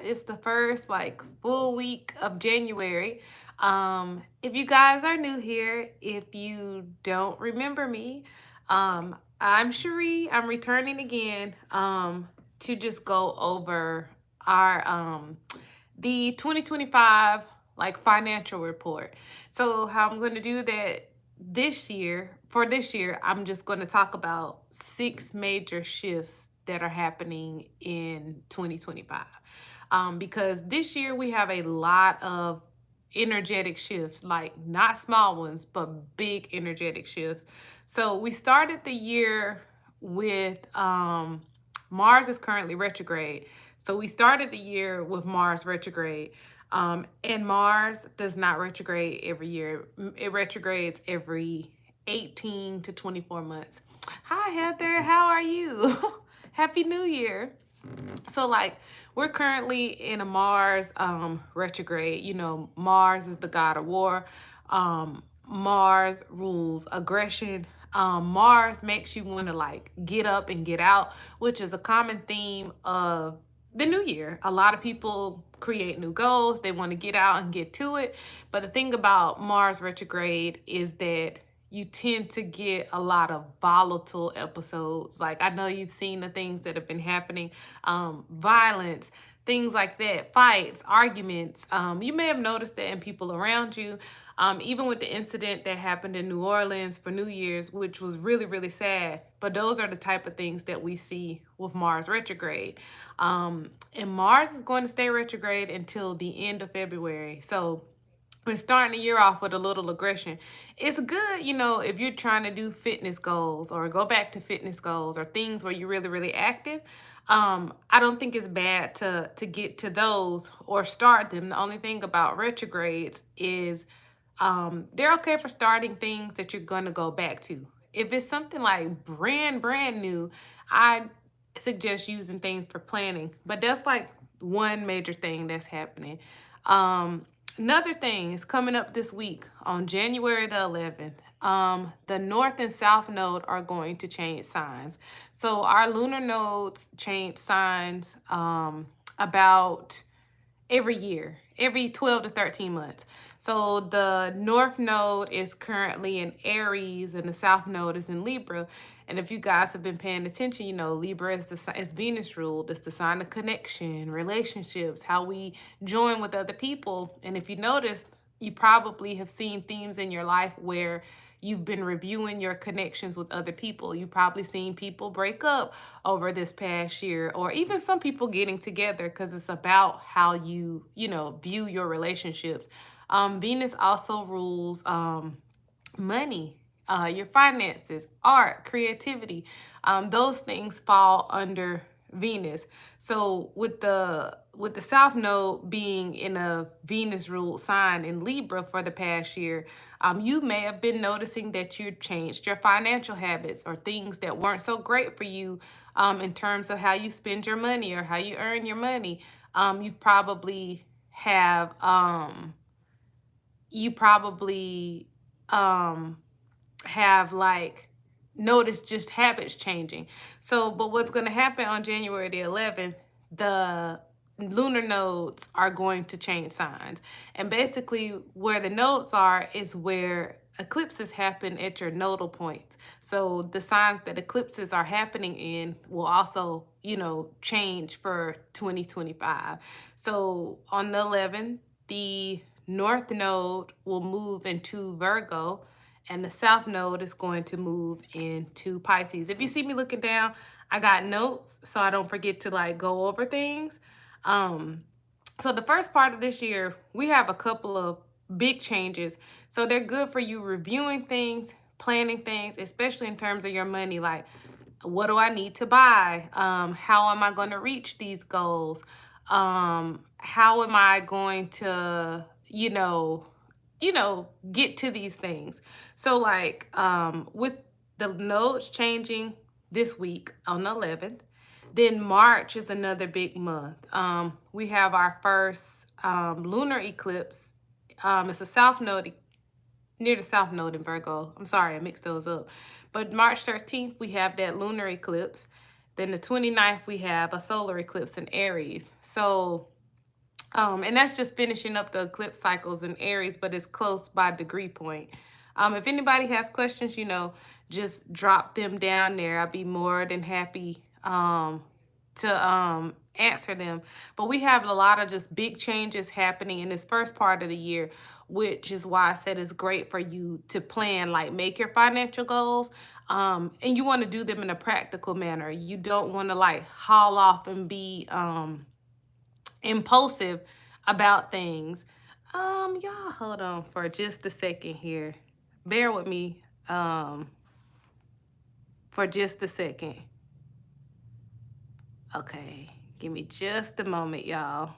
It's the first like full week of January. If you guys are new here, if you don't remember me, I'm Cherie. I'm returning again to just go over our the 2025 like financial report. So how I'm going to do that this year, I'm just going to talk about 6 major shifts that are happening in 2025. Because this year we have a lot of energetic shifts, like not small ones, but big energetic shifts. So we started the year with Mars is currently retrograde. So we started the year with Mars retrograde. And Mars does not retrograde every year. It retrogrades every 18 to 24 months. Hi, Heather. How are you? Happy New Year. So, like, we're currently in a Mars retrograde. You know, Mars is the god of war. Mars rules aggression. Mars makes you want to like get up and get out, which is a common theme of the new year. A lot of people create new goals, they want to get out and get to it. But the thing about Mars retrograde is that you tend to get a lot of volatile episodes. Like, I know you've seen the things that have been happening, violence, things like that, fights, arguments. You may have noticed that in people around you, even with the incident that happened in New Orleans for New Year's, which was really, really sad. But those are the type of things that we see with Mars retrograde. And Mars is going to stay retrograde until the end of February. So we're starting the year off with a little aggression. It's good, you know, if you're trying to do fitness goals or go back to fitness goals or things where you're really, really active. I don't think it's bad to get to those or start them. The only thing about retrogrades is they're okay for starting things that you're going to go back to. If it's something like brand new, I suggest using things for planning. But that's like one major thing that's happening. Another thing is coming up this week on January the 11th. The North and South node are going to change signs. So our lunar nodes change signs about every year, every 12 to 13 months. So the North node is currently in Aries and the South node is in Libra. And if you guys have been paying attention, you know, Libra is Venus ruled. It's the sign of connection, relationships, how we join with other people. And if you notice, you probably have seen themes in your life where you've been reviewing your connections with other people. You've probably seen people break up over this past year, or even some people getting together, because it's about how you view your relationships. Venus also rules money, your finances, art, creativity. Those things fall under Venus. So with the South Node being in a Venus ruled sign in Libra for the past year, you may have been noticing that you changed your financial habits or things that weren't so great for you in terms of how you spend your money or how you earn your money. You probably have like noticed just habits changing. So, but what's going to happen on January the 11th, the lunar nodes are going to change signs. And basically where the nodes are is where eclipses happen at your nodal points. So the signs that eclipses are happening in will also, change for 2025. So on the 11th, the North node will move into Virgo, and the South node is going to move into Pisces. If you see me looking down, I got notes so I don't forget to like go over things. So the first part of this year, we have a couple of big changes. So they're good for you reviewing things, planning things, especially in terms of your money. Like, what do I need to buy? How am I going to reach these goals? How am I going to, get to these things? So like with the nodes changing this week on the 11th, then March is another big month. We have our first lunar eclipse. It's a south node, near the south node in Virgo. I'm sorry, I mixed those up. But March 13th, we have that lunar eclipse. Then the 29th, we have a solar eclipse in Aries. So And that's just finishing up the eclipse cycles in Aries, but it's close by degree point. If anybody has questions, just drop them down there. I'll be more than happy to answer them. But we have a lot of just big changes happening in this first part of the year, which is why I said it's great for you to plan, like make your financial goals. And you want to do them in a practical manner. You don't want to like haul off and be impulsive about things. Y'all hold on for just a second here. Bear with me for just a second. Okay, give me just a moment, y'all.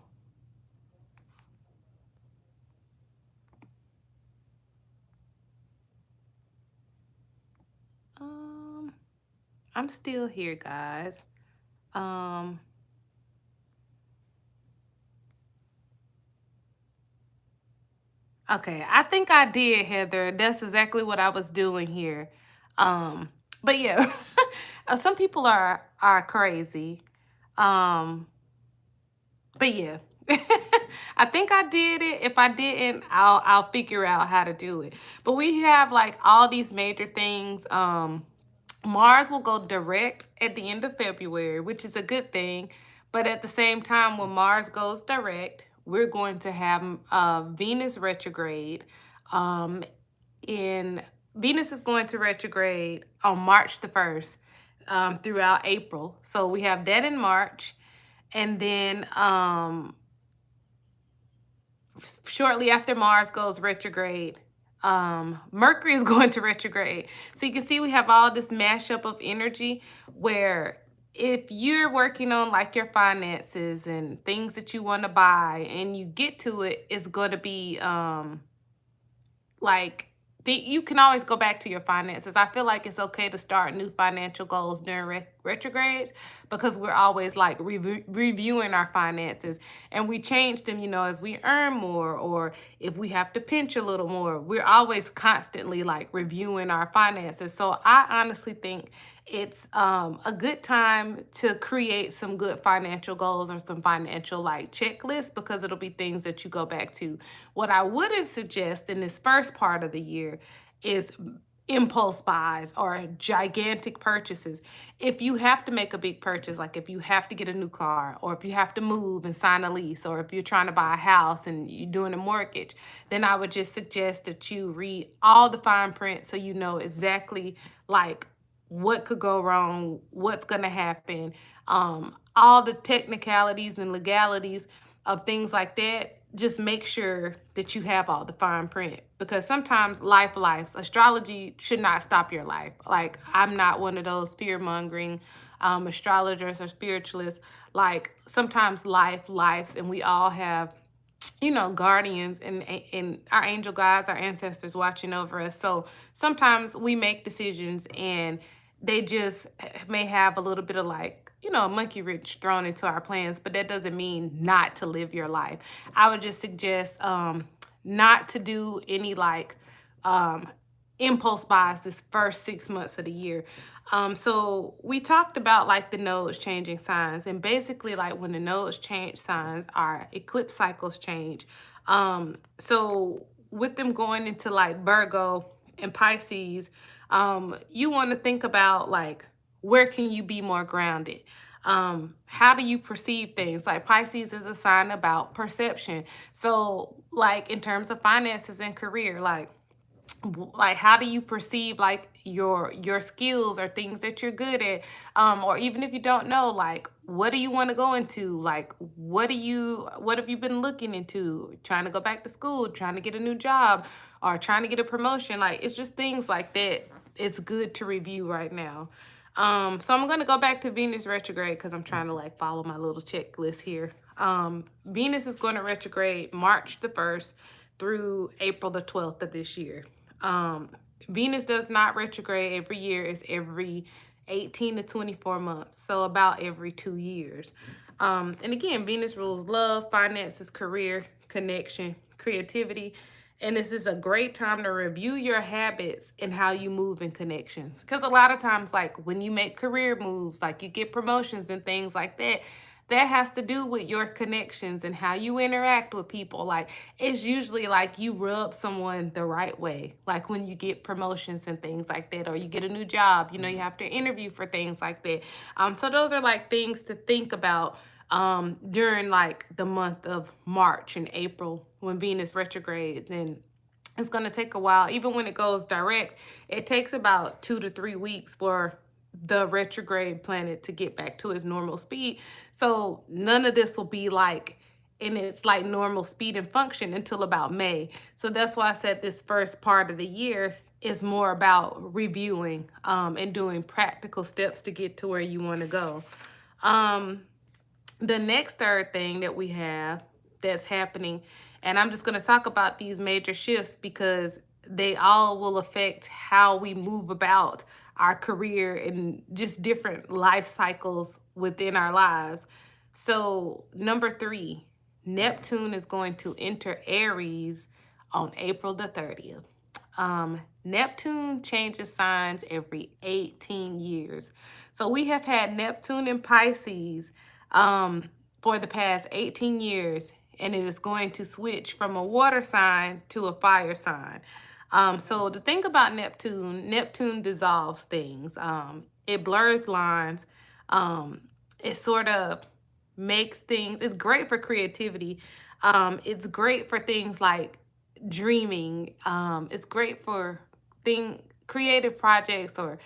I'm still here, guys. Okay, I think I did, Heather. That's exactly what I was doing here. But yeah, some people are crazy. Um, but yeah, I think I did it. If I didn't, I'll figure out how to do it. But we have like all these major things. Mars will go direct at the end of February, which is a good thing. But at the same time, when Mars goes direct, we're going to have Venus retrograde. In Venus is going to retrograde on March the 1st throughout April. So we have that in March. And then shortly after Mars goes retrograde, Mercury is going to retrograde. So you can see we have all this mashup of energy where if you're working on like your finances and things that you want to buy and you get to it, it's going to be like you can always go back to your finances. I feel like it's okay to start new financial goals during retrogrades because we're always like reviewing our finances, and we change them, as we earn more or if we have to pinch a little more. We're always constantly like reviewing our finances. So I honestly think it's a good time to create some good financial goals or some financial like checklists, because it'll be things that you go back to. What I wouldn't suggest in this first part of the year is impulse buys or gigantic purchases. If you have to make a big purchase, like if you have to get a new car or if you have to move and sign a lease or if you're trying to buy a house and you're doing a mortgage, then I would just suggest that you read all the fine print so you know exactly like what could go wrong, what's going to happen, all the technicalities and legalities of things like that. Just make sure that you have all the fine print, because sometimes lives astrology should not stop your life. Like, I'm not one of those fear-mongering astrologers or spiritualists. Like, sometimes lives, and we all have guardians and our angel guides, our ancestors watching over us. So sometimes we make decisions and they just may have a little bit of like, a monkey wrench thrown into our plans, but that doesn't mean not to live your life. I would just suggest not to do any like impulse buys this first 6 months of the year. So we talked about like the nodes changing signs, and basically like when the nodes change signs, our eclipse cycles change. So with them going into like Virgo and Pisces, you want to think about like, where can you be more grounded? How do you perceive things? Like Pisces is a sign about perception. So like in terms of finances and career, like how do you perceive like your skills or things that you're good at, or even if you don't know, like what do you want to go into, like what have you been looking into, trying to go back to school, trying to get a new job, or trying to get a promotion. Like it's just things like that. It's good to review right now. So I'm going to go back to Venus retrograde because I'm trying to like follow my little checklist here. Venus is going to retrograde March the 1st through April the 12th of this year. Venus does not retrograde every year. It's every 18 to 24 months. So about every 2 years. And again, Venus rules love, finances, career, connection, creativity. And this is a great time to review your habits and how you move in connections. Because a lot of times, like when you make career moves, like you get promotions and things like that, that has to do with your connections and how you interact with people. Like, it's usually like you rub someone the right way, like when you get promotions and things like that, or you get a new job, you know, you have to interview for things like that. So those are like things to think about during like the month of March and April when Venus retrogrades. And it's going to take a while. Even when it goes direct, it takes about 2 to 3 weeks for the retrograde planet to get back to its normal speed. So none of this will be like in its like normal speed and function until about May. So that's why I said this first part of the year is more about reviewing and doing practical steps to get to where you want to go. The next third thing that we have that's happening, and I'm just going to talk about these major shifts because they all will affect how we move about our career and just different life cycles within our lives. So, number 3, Neptune is going to enter Aries on April the 30th. Neptune changes signs every 18 years. So we have had Neptune in Pisces for the past 18 years, and it is going to switch from a water sign to a fire sign. So the thing about Neptune, Neptune dissolves things. It blurs lines. It sort of makes things, it's great for creativity. It's great for things like dreaming. It's great for creative projects or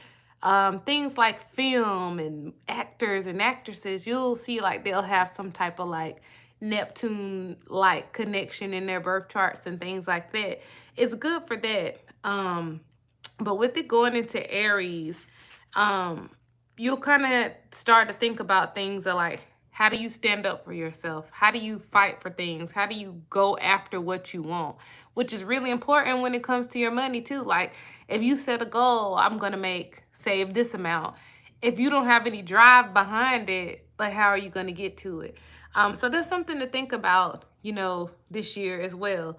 things like film and actors and actresses. You'll see like they'll have some type of like Neptune like connection in their birth charts and things like that. It's good for that. But with it going into Aries, you'll kind of start to think about things that like, how do you stand up for yourself? How do you fight for things? How do you go after what you want? Which is really important when it comes to your money too. Like if you set a goal, I'm going to save this amount. If you don't have any drive behind it, like how are you going to get to it? So that's something to think about, you know, this year as well.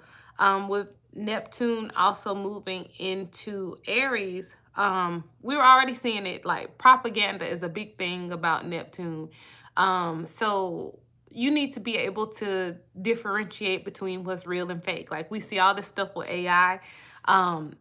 With Neptune also moving into Aries, we were already seeing it, like propaganda is a big thing about Neptune. So you need to be able to differentiate between what's real and fake. Like we see all this stuff with AI, and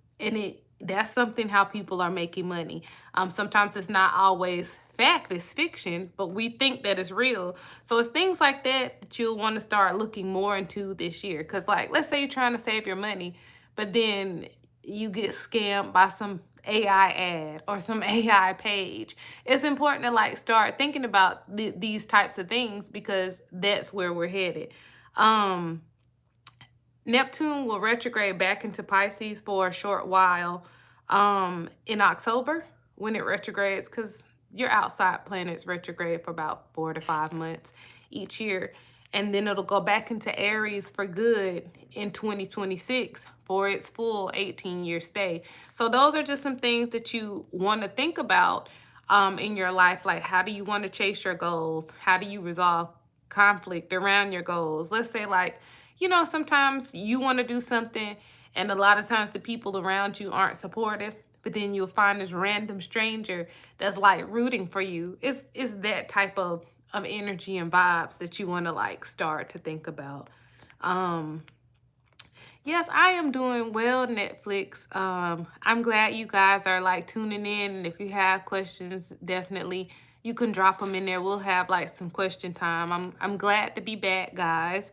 that's something how people are making money. Sometimes it's not always fact, it's fiction, but we think that it's real. So it's things like that that you'll want to start looking more into this year. Because like, let's say you're trying to save your money, but then you get scammed by some AI ad or some AI page. It's important to like start thinking about these types of things because that's where we're headed. Neptune will retrograde back into Pisces for a short while in October when it retrogrades, because your outside planets retrograde for about 4 to 5 months each year. And then it'll go back into Aries for good in 2026 for its full 18-year stay. So those are just some things that you want to think about in your life. Like, how do you want to chase your goals? How do you resolve conflict around your goals? Let's say like, you know, sometimes you want to do something and a lot of times the people around you aren't supportive, but then you'll find this random stranger that's like rooting for you. It's that type of energy and vibes that you want to like start to think about. Yes, I am doing well, Netflix. I'm glad you guys are like tuning in. And if you have questions, definitely you can drop them in there. We'll have like some question time. I'm glad to be back, guys.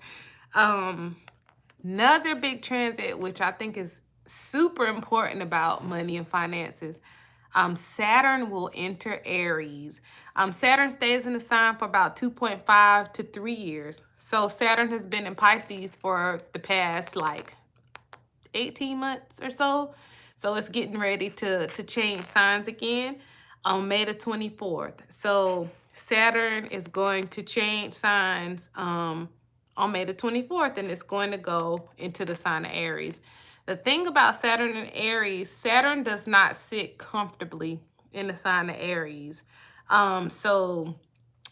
Another big transit, which I think is super important about money and finances. Saturn will enter Aries. Saturn stays in the sign for about 2.5 to 3 years. So Saturn has been in Pisces for the past like 18 months or so. So it's getting ready to change signs again on May the 24th. So Saturn is going to change signs on May the 24th, and it's going to go into the sign of Aries. The thing about Saturn and Aries, Saturn does not sit comfortably in the sign of Aries. So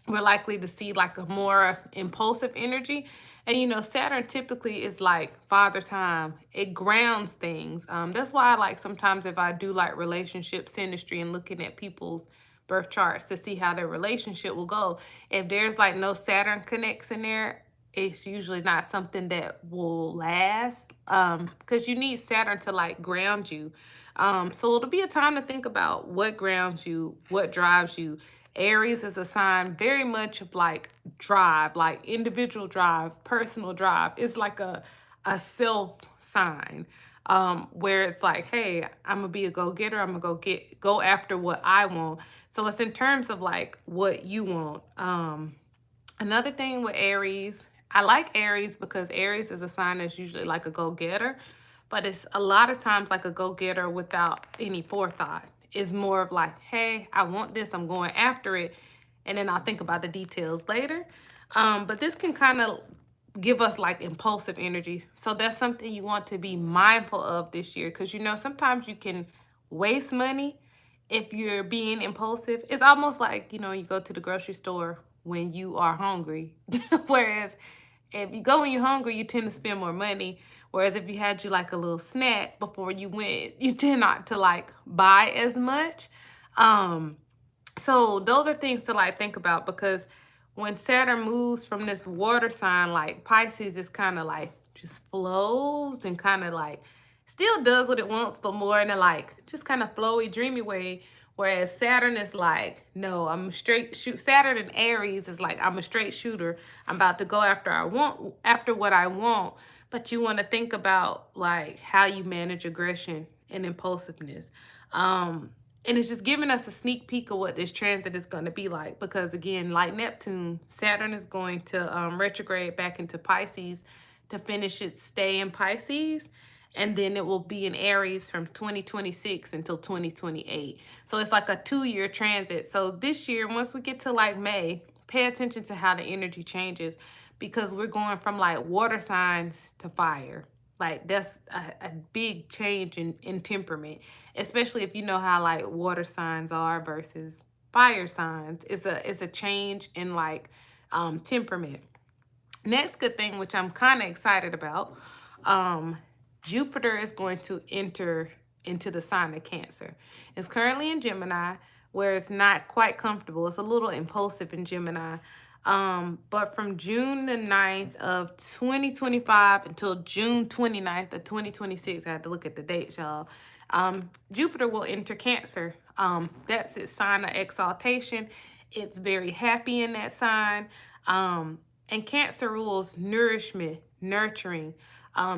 we're likely to see like a more impulsive energy. And you know, Saturn typically is like father time. It grounds things. That's why I like sometimes if I do like relationship synastry and looking at people's birth charts to see how their relationship will go. If there's like no Saturn connects in there, it's usually not something that will last, because you need Saturn to like ground you. So it'll be a time to think about what grounds you, what drives you. Aries is a sign very much of like drive, like individual drive, personal drive. It's like a self sign, where it's like, hey, I'm gonna be a go-getter. I'm gonna go after what I want. So it's in terms of like what you want. Another thing with Aries, I like Aries because Aries is a sign that's usually like a go-getter, but it's a lot of times like a go-getter without any forethought. It's more of like, hey, I want this, I'm going after it, and then I'll think about the details later. But this can kind of give us like impulsive energy. So that's something you want to be mindful of this year, because you know sometimes you can waste money if you're being impulsive. It's almost like, you know, you go to the grocery store when you are hungry. Whereas if you go when you're hungry, you tend to spend more money. Whereas if you had you like a little snack before you went, you tend not to like buy as much. So those are things to like think about, because when Saturn moves from this water sign, like Pisces, is kind of like just flows and kind of like still does what it wants, but more in a like just kind of flowy, dreamy way. Whereas Saturn is like, no, I'm a straight shoot. Saturn in Aries is like, I'm a straight shooter. I'm about to go after what I want. But you want to think about like how you manage aggression and impulsiveness. And it's just giving us a sneak peek of what this transit is going to be like. Because again, like Neptune, Saturn is going to retrograde back into Pisces to finish its stay in Pisces. And then it will be in Aries from 2026 until 2028. So it's like a 2-year transit. So this year, once we get to like May, pay attention to how the energy changes, because we're going from like water signs to fire. Like that's a big change in temperament, especially if you know how like water signs are versus fire signs. It's a change in like temperament. Next good thing, which I'm kind of excited about, Jupiter is going to enter into the sign of Cancer. It's currently in Gemini, where it's not quite comfortable. It's a little impulsive in Gemini. But from June the 9th of 2025 until June 29th of 2026, I had to look at the dates, y'all. Jupiter will enter Cancer. That's its sign of exaltation. It's very happy in that sign. And Cancer rules nourishment, nurturing,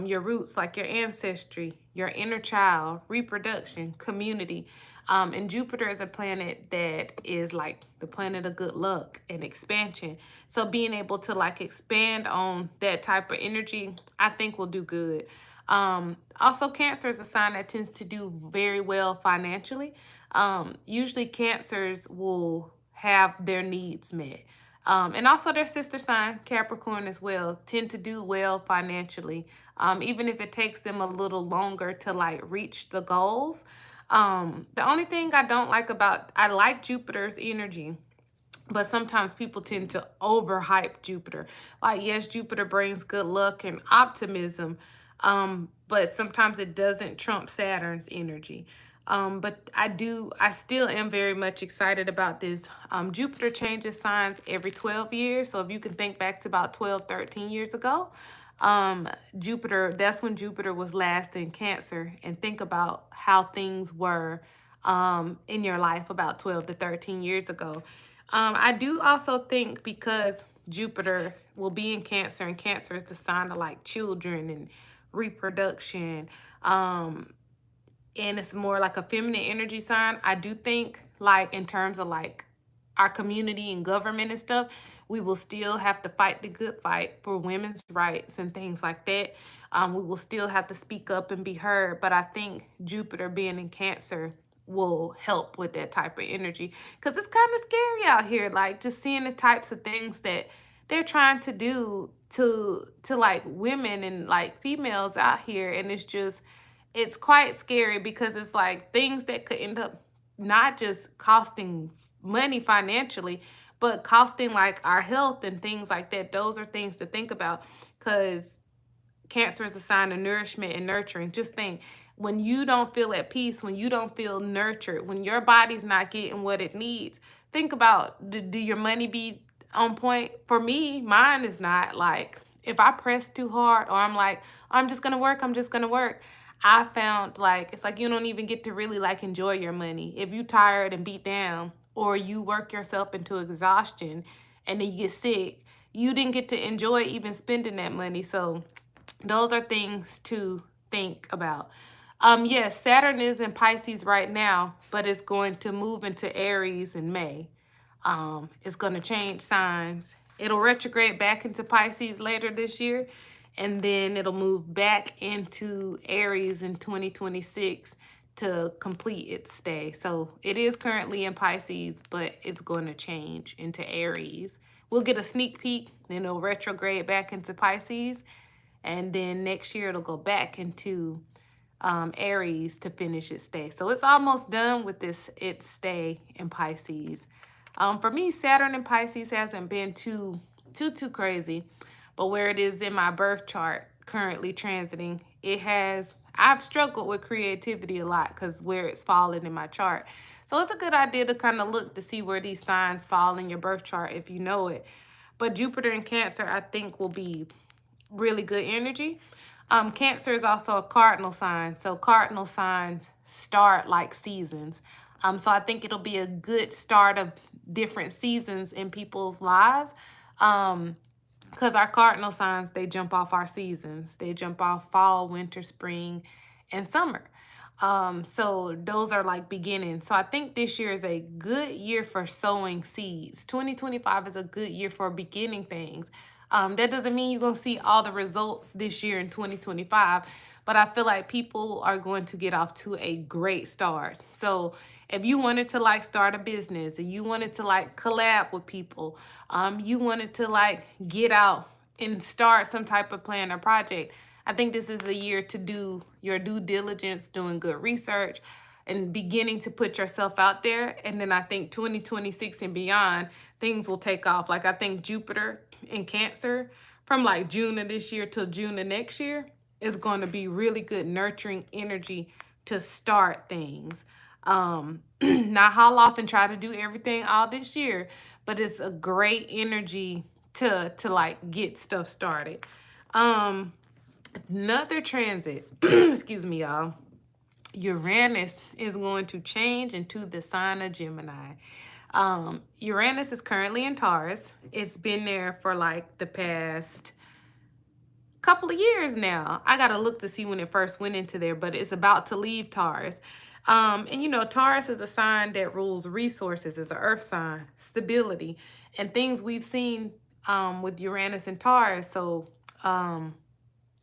your roots, like your ancestry, your inner child, reproduction, community. And Jupiter is a planet that is like the planet of good luck and expansion. So being able to like expand on that type of energy, I think will do good. Also, Cancer is a sign that tends to do very well financially. Usually Cancers will have their needs met. And also their sister sign, Capricorn, as well, tend to do well financially, even if it takes them a little longer to like reach the goals. The only thing I don't like I like Jupiter's energy, but sometimes people tend to overhype Jupiter. Like, yes, Jupiter brings good luck and optimism, but sometimes it doesn't trump Saturn's energy. But I still am very much excited about this. Jupiter changes signs every 12 years. So if you can think back to about 12, 13 years ago, that's when Jupiter was last in Cancer, and think about how things were in your life about 12 to 13 years ago. I do also think because Jupiter will be in Cancer, and Cancer is the sign of like children and reproduction, and it's more like a feminine energy sign. I do think like in terms of like our community and government and stuff, we will still have to fight the good fight for women's rights and things like that. We will still have to speak up and be heard. But I think Jupiter being in Cancer will help with that type of energy, because it's kind of scary out here, like just seeing the types of things that they're trying to do to like women and like females out here. And it's quite scary, because it's like things that could end up not just costing money financially, but costing like our health and things like that. Those are things to think about, because Cancer is a sign of nourishment and nurturing. Just think, when you don't feel at peace, when you don't feel nurtured, when your body's not getting what it needs, think about, do your money be on point? For me, mine is not. Like, if I press too hard, or I'm like, I'm just gonna work, I'm just gonna work, I found like it's like you don't even get to really like enjoy your money. If you tired and beat down, or you work yourself into exhaustion and then you get sick, you didn't get to enjoy even spending that money. So those are things to think about. Yes, Saturn is in Pisces right now, but it's going to move into Aries in May. It's going to change signs. It'll retrograde back into Pisces later this year, and then it'll move back into Aries in 2026 to complete its stay. So it is currently in Pisces, but it's going to change into Aries. We'll get a sneak peek, then it'll retrograde back into Pisces, and then next year it'll go back into Aries to finish its stay. So it's almost done with its stay in Pisces. For me, Saturn in Pisces hasn't been too crazy, but where it is in my birth chart currently transiting, I've struggled with creativity a lot because where it's fallen in my chart. So it's a good idea to kind of look to see where these signs fall in your birth chart if you know it. But Jupiter in Cancer, I think, will be really good energy. Cancer is also a cardinal sign. So cardinal signs start like seasons. So I think it'll be a good start of different seasons in people's lives. Because our cardinal signs, they jump off our seasons. They jump off fall, winter, spring, and summer. So those are like beginnings. So I think this year is a good year for sowing seeds. 2025 is a good year for beginning things. That doesn't mean you're going to see all the results this year in 2025, but I feel like people are going to get off to a great start. So if you wanted to like start a business, and you wanted to like collab with people, you wanted to like get out and start some type of plan or project, I think this is a year to do your due diligence, doing good research, and beginning to put yourself out there. And then I think 2026 and beyond, things will take off. Like, I think Jupiter in Cancer from like June of this year till June of next year is going to be really good nurturing energy to start things. Not haul off and try to do everything all this year, but it's a great energy to like get stuff started. Another transit, excuse me, y'all. Uranus is going to change into the sign of Gemini. Uranus is currently in Taurus. It's been there for like the past couple of years now. I got to look to see when it first went into there, but it's about to leave Taurus. And you know, Taurus is a sign that rules resources. It's an earth sign, stability, and things we've seen with Uranus and Taurus. So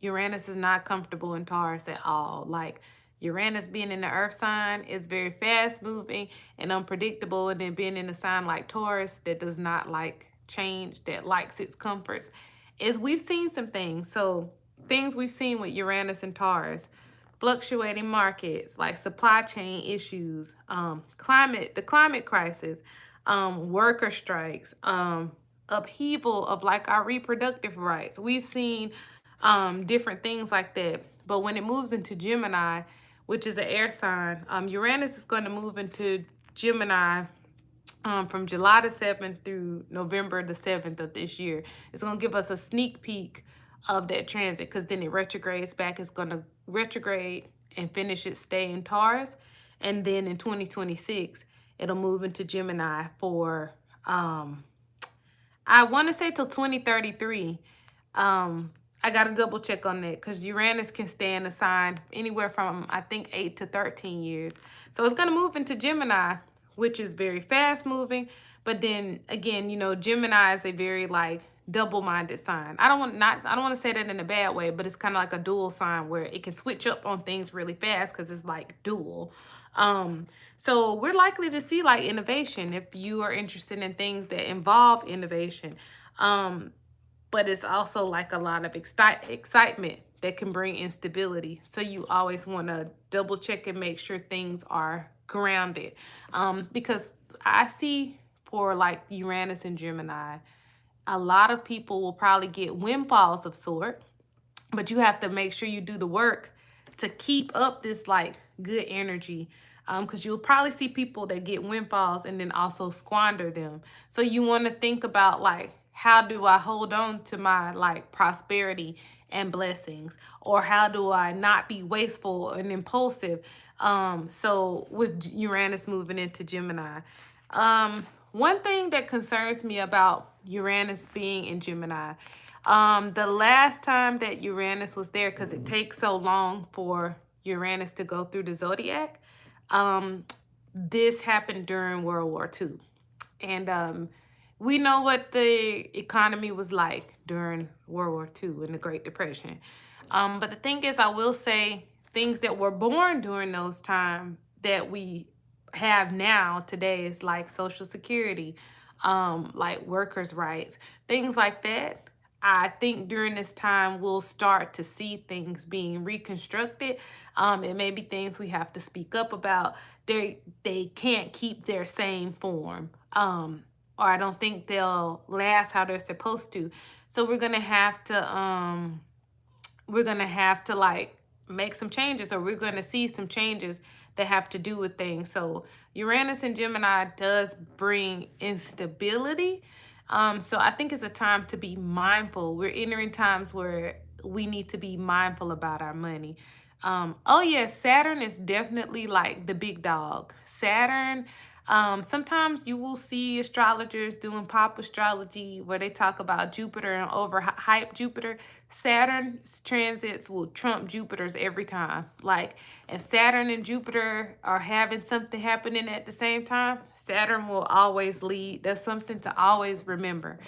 Uranus is not comfortable in Taurus at all. Like, Uranus being in the earth sign is very fast moving and unpredictable. And then being in a sign like Taurus that does not like change, that likes its comforts, is we've seen some things. So things we've seen with Uranus and Taurus: fluctuating markets, like supply chain issues, the climate crisis, worker strikes, upheaval of like our reproductive rights. We've seen different things like that. But when it moves into Gemini, which is an air sign, Uranus is going to move into Gemini from July the 7th through November the 7th of this year. It's going to give us a sneak peek of that transit, because then it retrogrades back. It's going to retrograde and finish its stay in Taurus. And then in 2026, it'll move into Gemini for, I want to say till 2033. I got to double check on that, because Uranus can stay in a sign anywhere from, I think, 8 to 13 years. So it's going to move into Gemini, which is very fast moving. But then again, you know, Gemini is a very like double-minded sign. I don't want to say that in a bad way, but it's kind of like a dual sign where it can switch up on things really fast because it's like dual. So we're likely to see like innovation if you are interested in things that involve innovation. But it's also like a lot of excitement that can bring instability. So you always want to double check and make sure things are grounded. Because I see for like Uranus and Gemini, a lot of people will probably get windfalls of sort. but you have to make sure you do the work to keep up this like good energy, because you'll probably see people that get windfalls and then also squander them. So you want to think about like, how do I hold on to my like prosperity and blessings, or how do I not be wasteful and impulsive? So with Uranus moving into Gemini, one thing that concerns me about Uranus being in Gemini, the last time that Uranus was there, because it takes so long for Uranus to go through the zodiac, this happened during World War II. And we know what the economy was like during World War II and the Great Depression. But the thing is, I will say things that were born during those times that we have now today is like Social Security, like workers' rights, things like that. I think during this time we'll start to see things being reconstructed. It may be things we have to speak up about. They can't keep their same form. Or I don't think they'll last how they're supposed to. So we're gonna have to like make some changes, or we're gonna see some changes that have to do with things. So Uranus and Gemini does bring instability. So I think it's a time to be mindful. We're entering times where we need to be mindful about our money. Oh yes, Saturn is definitely like the big dog. Saturn, sometimes you will see astrologers doing pop astrology where they talk about Jupiter and overhype Jupiter. Saturn's transits will trump Jupiter's every time. Like if Saturn and Jupiter are having something happening at the same time, Saturn will always lead. That's something to always remember.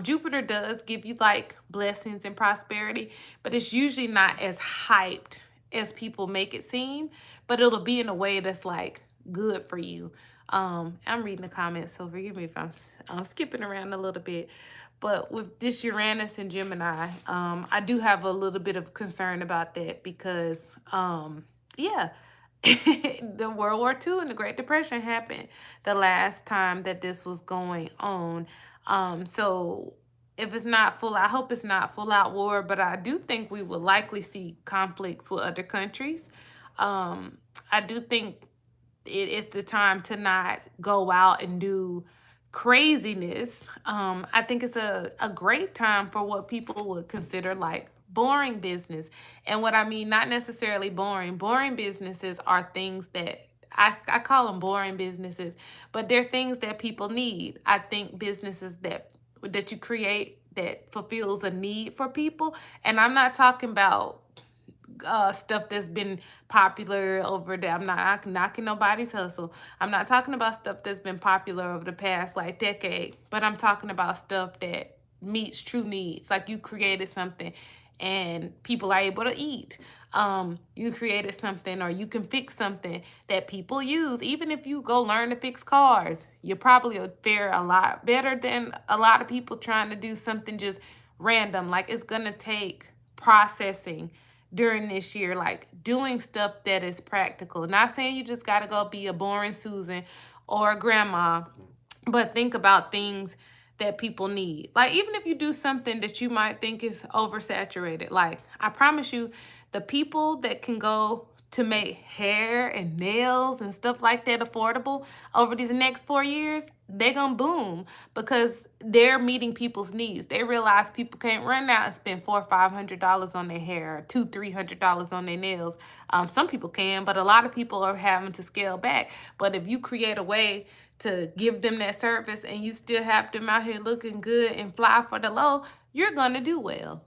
Jupiter does give you like blessings and prosperity, but it's usually not as hyped as people make it seem, but it'll be in a way that's like good for you. I'm reading the comments, so forgive me if I'm skipping around a little bit. But with this Uranus and Gemini, I do have a little bit of concern about that because, yeah, the World War II and the Great Depression happened the last time that this was going on. So if it's not full, I hope it's not full out war, but I do think we will likely see conflicts with other countries. I do think it's the time to not go out and do craziness. I think it's a great time for what people would consider like boring business. And what I mean, not necessarily boring. Boring businesses are things that I call them boring businesses, but they're things that people need. I think businesses that you create that fulfills a need for people. And I'm not talking about stuff that's been popular over there. I'm not knocking nobody's hustle. I'm not talking about stuff that's been popular over the past like decade, but I'm talking about stuff that meets true needs. Like you created something and people are able to eat. You created something, or you can fix something that people use. Even if you go learn to fix cars, you probably will fare a lot better than a lot of people trying to do something just random. Like it's gonna take processing during this year, like doing stuff that is practical. Not saying you just got to go be a boring Susan or a grandma, but think about things that people need. Like even if you do something that you might think is oversaturated, like I promise you, the people that can go to make hair and nails and stuff like that affordable over these next 4 years, they're gonna boom because they're meeting people's needs. They realize people can't run out and spend $400 or $500 on their hair, or $200-300 on their nails. Some people can, but a lot of people are having to scale back. But if you create a way to give them that service and you still have them out here looking good and fly for the low, you're gonna do well.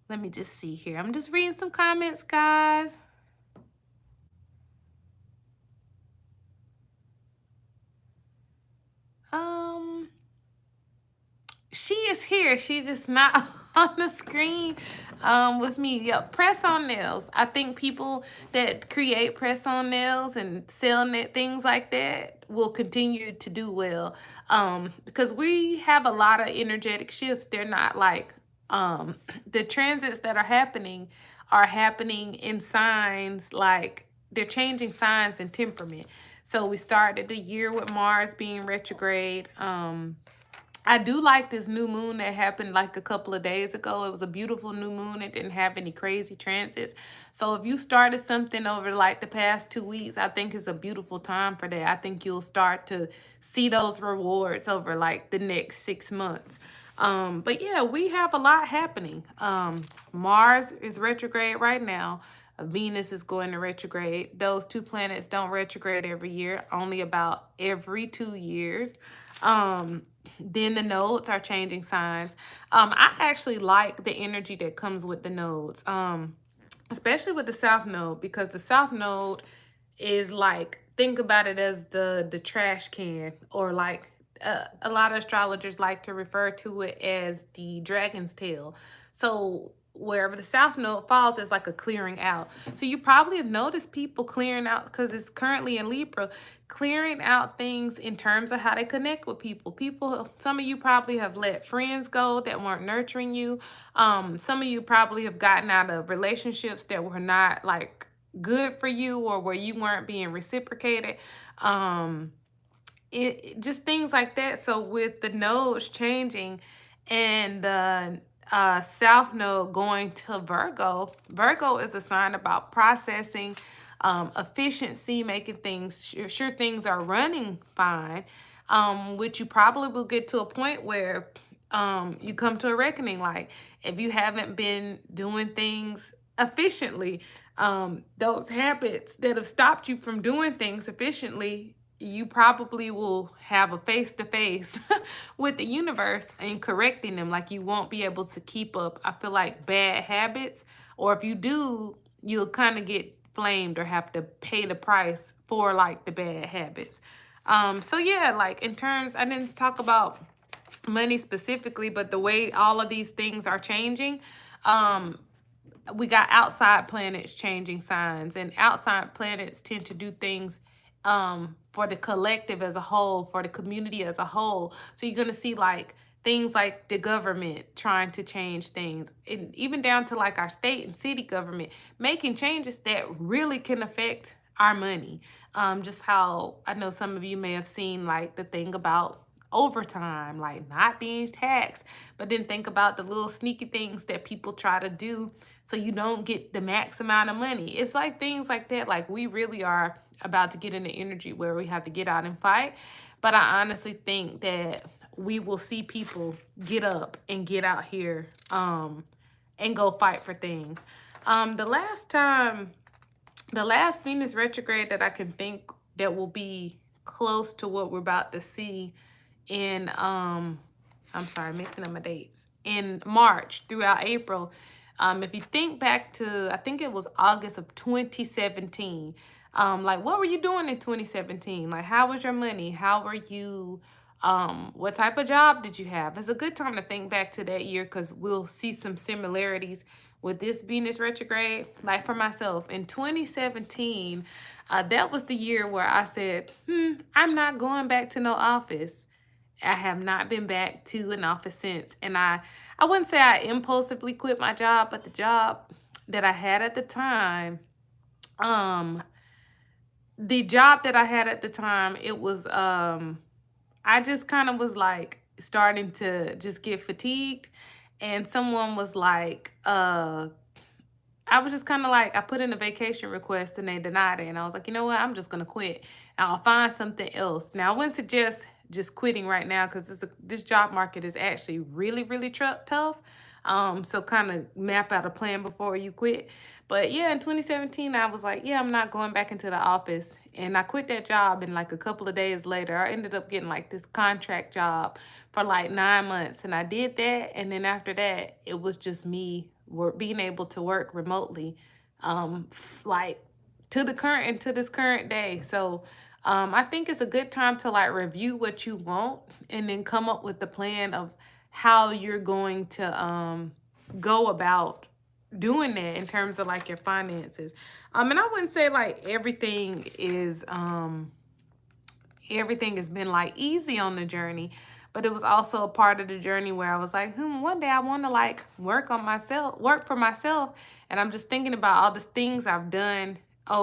Let me just see here. I'm just reading some comments, guys. She is here. She's just not on the screen with me. Yep, press-on nails. I think people that create press-on nails and selling things like that will continue to do well, because we have a lot of energetic shifts. They're not like the transits that are happening in signs, like they're changing signs and temperament. So we started the year with Mars being retrograde. I do like this new moon that happened like a couple of days ago. It was a beautiful new moon. It didn't have any crazy transits. So if you started something over like the past 2 weeks, I think it's a beautiful time for that. I think you'll start to see those rewards over like the next 6 months. But yeah, we have a lot happening. Mars is retrograde right now. Venus is going to retrograde. Those two planets don't retrograde every year, only about every 2 years. Then the nodes are changing signs. I actually like the energy that comes with the nodes, especially with the South Node, because the South Node is like, think about it as the trash can, or like a lot of astrologers like to refer to it as the dragon's tail. So wherever the South Node falls, it's like a clearing out. So you probably have noticed people clearing out, because it's currently in Libra, clearing out things in terms of how they connect with people. Some of you probably have let friends go that weren't nurturing you. Some of you probably have gotten out of relationships that were not like good for you, or where you weren't being reciprocated. Just things like that. So with the nodes changing and the South Node going to Virgo, Virgo is a sign about processing, efficiency, making things sure things are running fine, which you probably will get to a point where you come to a reckoning. Like if you haven't been doing things efficiently, those habits that have stopped you from doing things efficiently, you probably will have a face-to-face with the universe and correcting them. Like you won't be able to keep up, I feel like, bad habits, or if you do, you'll kind of get flamed or have to pay the price for like the bad habits. So yeah, like in terms, I didn't talk about money specifically, but the way all of these things are changing, we got outside planets changing signs, and outside planets tend to do things for the collective as a whole, for the community as a whole. So you're going to see like things like the government trying to change things, and even down to like our state and city government making changes that really can affect our money. Just how I know some of you may have seen like the thing about overtime, like not being taxed, but then think about the little sneaky things that people try to do so you don't get the max amount of money. It's like things like that. Like we really are about to get in the energy where we have to get out and fight. But I honestly think that we will see people get up and get out here and go fight for things. The last Venus retrograde that I can think that will be close to what we're about to see in I'm sorry, mixing up my dates, in March throughout April. If you think back to, I think it was August of 2017, like what were you doing in 2017? Like how was your money? How were you, what type of job did you have? It's a good time to think back to that year, because we'll see some similarities with this Venus retrograde. Like for myself in 2017, that was the year where I said, I'm not going back to no office. I have not been back to an office since. And I wouldn't say I impulsively quit my job, but the job that I had at the time, it was, I just kind of was like starting to just get fatigued. And someone was like, I was just kind of like, I put in a vacation request and they denied it. And I was like, you know what? I'm just going to quit. And I'll find something else. Now, I wouldn't suggest just quitting right now, because this job market is actually really, really tough. So kind of map out a plan before you quit. But yeah, in 2017, I was like, yeah, I'm not going back into the office. And I quit that job. And like a couple of days later, I ended up getting like this contract job for like 9 months. And I did that. And then after that, it was just me being able to work remotely, like to this current day. So I think it's a good time to like review what you want and then come up with the plan of how you're going to go about doing that in terms of like your finances. And I wouldn't say like everything has been like easy on the journey, but it was also a part of the journey where I was like, one day I want to like work for myself. And I'm just thinking about all the things I've done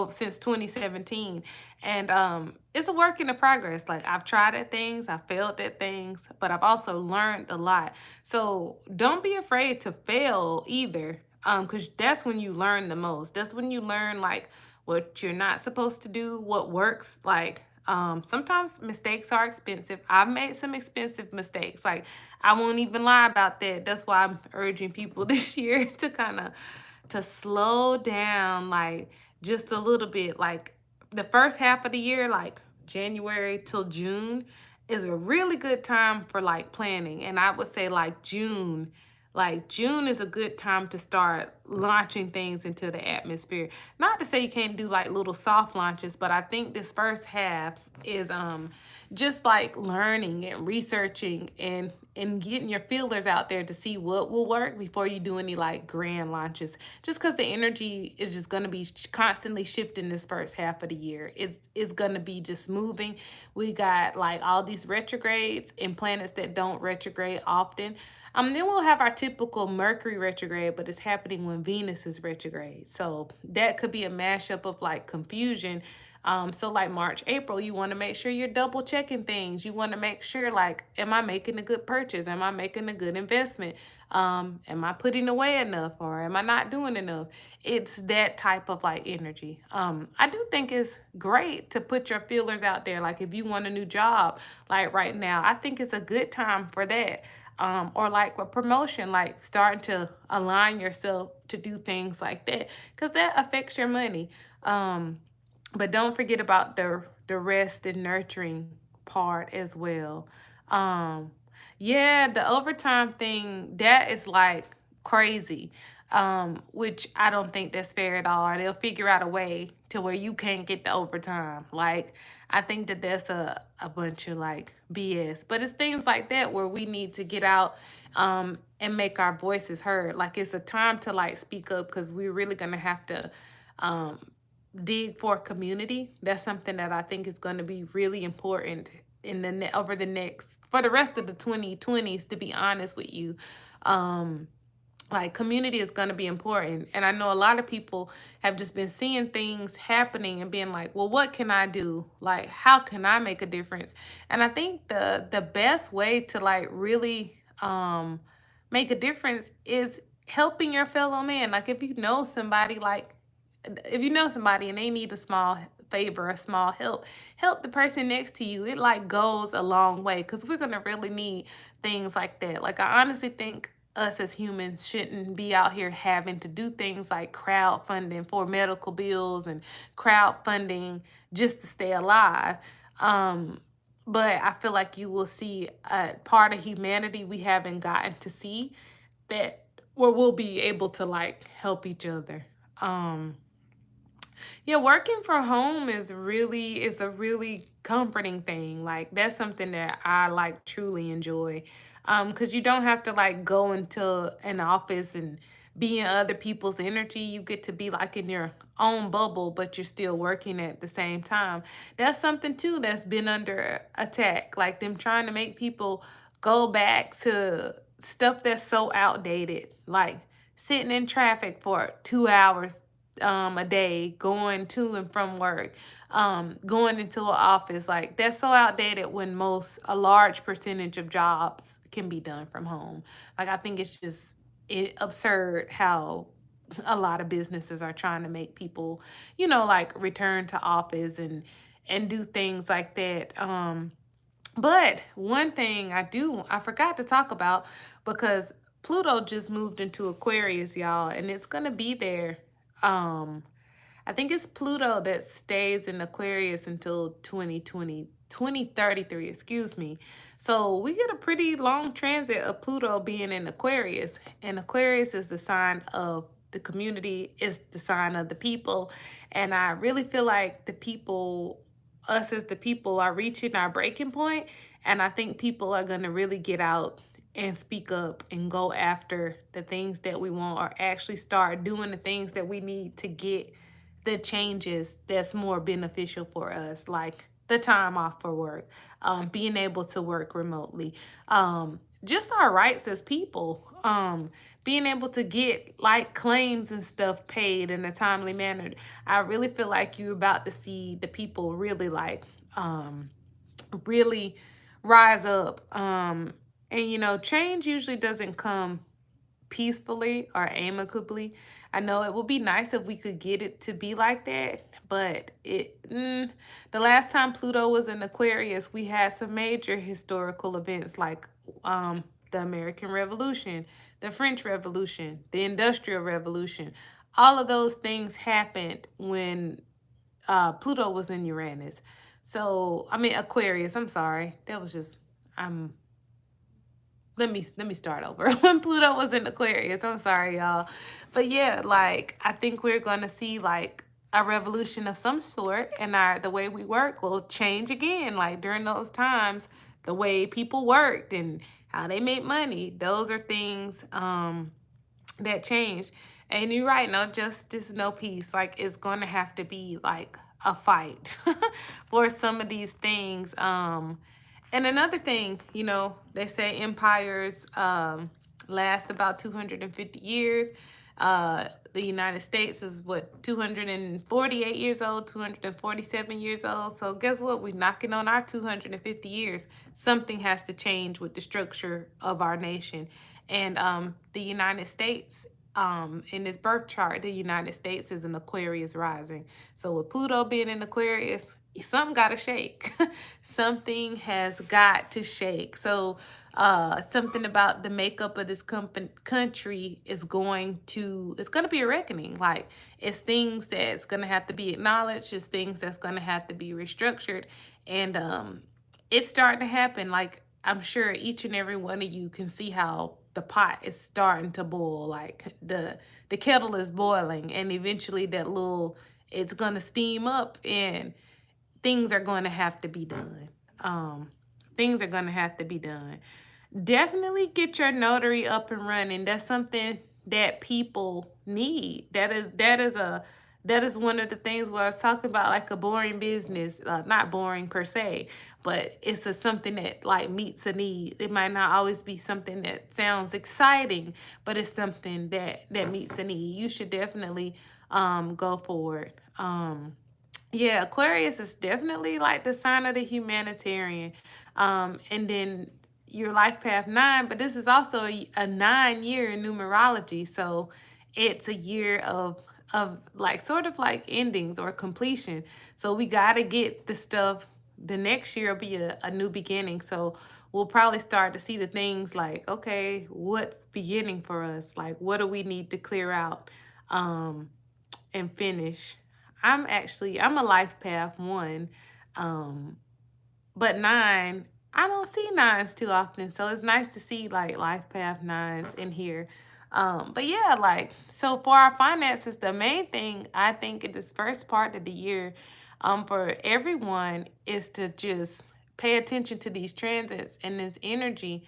since 2017. And it's a work in progress. Like, I've tried at things, I failed at things, but I've also learned a lot. So don't be afraid to fail either. Because that's when you learn the most. That's when you learn like what you're not supposed to do, what works. Like, sometimes mistakes are expensive. I've made some expensive mistakes. Like, I won't even lie about that. That's why I'm urging people this year to kind of to slow down, like, just a little bit. Like, the first half of the year, like January till June, is a really good time for like planning. And I would say like June is a good time to start launching things into the atmosphere. Not to say you can't do like little soft launches, but I think this first half is just like learning and researching and getting your feelers out there to see what will work before you do any like grand launches. Just because the energy is just going to be constantly shifting this first half of the year. It's going to be just moving. We got like all these retrogrades and planets that don't retrograde often. Then we'll have our typical Mercury retrograde, but it's happening when Venus is retrograde. So that could be a mashup of like confusion. So like March, April, you want to make sure you're double checking things. You want to make sure, like, am I making a good purchase? Am I making a good investment? Am I putting away enough, or am I not doing enough? It's that type of like energy. I do think it's great to put your feelers out there. Like, if you want a new job, like right now, I think it's a good time for that. Or like a promotion, like starting to align yourself to do things like that, because that affects your money. But don't forget about the rest and nurturing part as well. Um, yeah, the overtime thing, that is like crazy. Which I don't think that's fair at all. Or they'll figure out a way to where you can't get the overtime. Like, I think that that's a bunch of like BS. But it's things like that where we need to get out and make our voices heard. Like, it's a time to like speak up, because we're really gonna have to um dig for community. That's something that I think is going to be really important in over the next, for the rest of the 2020s, to be honest with you. um like, community is going to be important, and I know a lot of people have just been seeing things happening and being like, well, what can I do? Like, how can I make a difference? And I think the best way to like really make a difference is helping your fellow man. Like, if you know somebody, like, if you know somebody and they need a small favor, a small help, help the person next to you. It like goes a long way, because we're gonna really need things like that. Like, I honestly think us as humans shouldn't be out here having to do things like crowdfunding for medical bills and crowdfunding just to stay alive. Um, but I feel like you will see a part of humanity we haven't gotten to see, that where we'll be able to like help each other. Um, yeah, working from home is a really comforting thing. Like, that's something that I like truly enjoy. Because you don't have to like go into an office and be in other people's energy. You get to be like in your own bubble, but you're still working at the same time. That's something too that's been under attack. Like, them trying to make people go back to stuff that's so outdated. Like, sitting in traffic for 2 hours a day, going to and from work, going into an office. Like, that's so outdated when a large percentage of jobs can be done from home. Like, I think it's just absurd how a lot of businesses are trying to make people, like, return to office and do things like that. But one thing I forgot to talk about, because Pluto just moved into Aquarius, y'all, and it's gonna be there. Um, I think it's Pluto that stays in Aquarius until 2033, excuse me. So we get a pretty long transit of Pluto being in Aquarius. And Aquarius is the sign of the community, is the sign of the people. And I really feel like us as the people, are reaching our breaking point. And I think people are going to really get out and speak up and go after the things that we want, or actually start doing the things that we need to get the changes that's more beneficial for us, like the time off for work, being able to work remotely, just our rights as people. Being able to get like claims and stuff paid in a timely manner. I really feel like you're about to see the people really like really rise up. And you know, change usually doesn't come peacefully or amicably. I know it would be nice if we could get it to be like that, but the last time Pluto was in Aquarius, we had some major historical events like the American Revolution, the French Revolution, the Industrial Revolution. All of those things happened when Pluto was in Uranus. So, I mean Aquarius, I'm sorry. That was just I'm let me start over. When Pluto was in Aquarius, I'm sorry, y'all. But yeah, like I think we're gonna see like a revolution of some sort, and the way we work will change again. Like during those times, the way people worked and how they made money, those are things that changed. And you're right, no justice, no peace. Like it's gonna have to be like a fight for some of these things. And another thing, you know, they say empires last about 250 years. The United States is what, 248 years old, 247 years old. So guess what? We're knocking on our 250 years. Something has to change with the structure of our nation. And the United States, in this birth chart, the United States is an Aquarius rising. So with Pluto being in Aquarius, something got to shake. Something has got to shake. So something about the makeup of this country is it's going to be a reckoning. Like it's things that's going to have to be acknowledged. It's things that's going to have to be restructured. And it's starting to happen. Like I'm sure each and every one of you can see how the pot is starting to boil. Like the kettle is boiling, and eventually it's going to steam up, and things are going to have to be done. Things are going to have to be done. Definitely get your notary up and running. That's something that people need. That is one of the things where I was talking about like a boring business, not boring per se, but it's something that like meets a need. It might not always be something that sounds exciting, but it's something that meets a need. You should definitely go for it. Yeah, Aquarius is definitely like the sign of the humanitarian. And then your life path 9, but this is also a 9-year numerology. So it's a year of like sort of like endings or completion. So we got to get the stuff. The next year will be a new beginning. So we'll probably start to see the things like, okay, what's beginning for us? Like, what do we need to clear out? And finish. I'm a life path 1, but 9, I don't see 9s too often, so it's nice to see like life path 9s in here. But yeah, like so for our finances, the main thing I think in this first part of the year, for everyone is to just pay attention to these transits and this energy.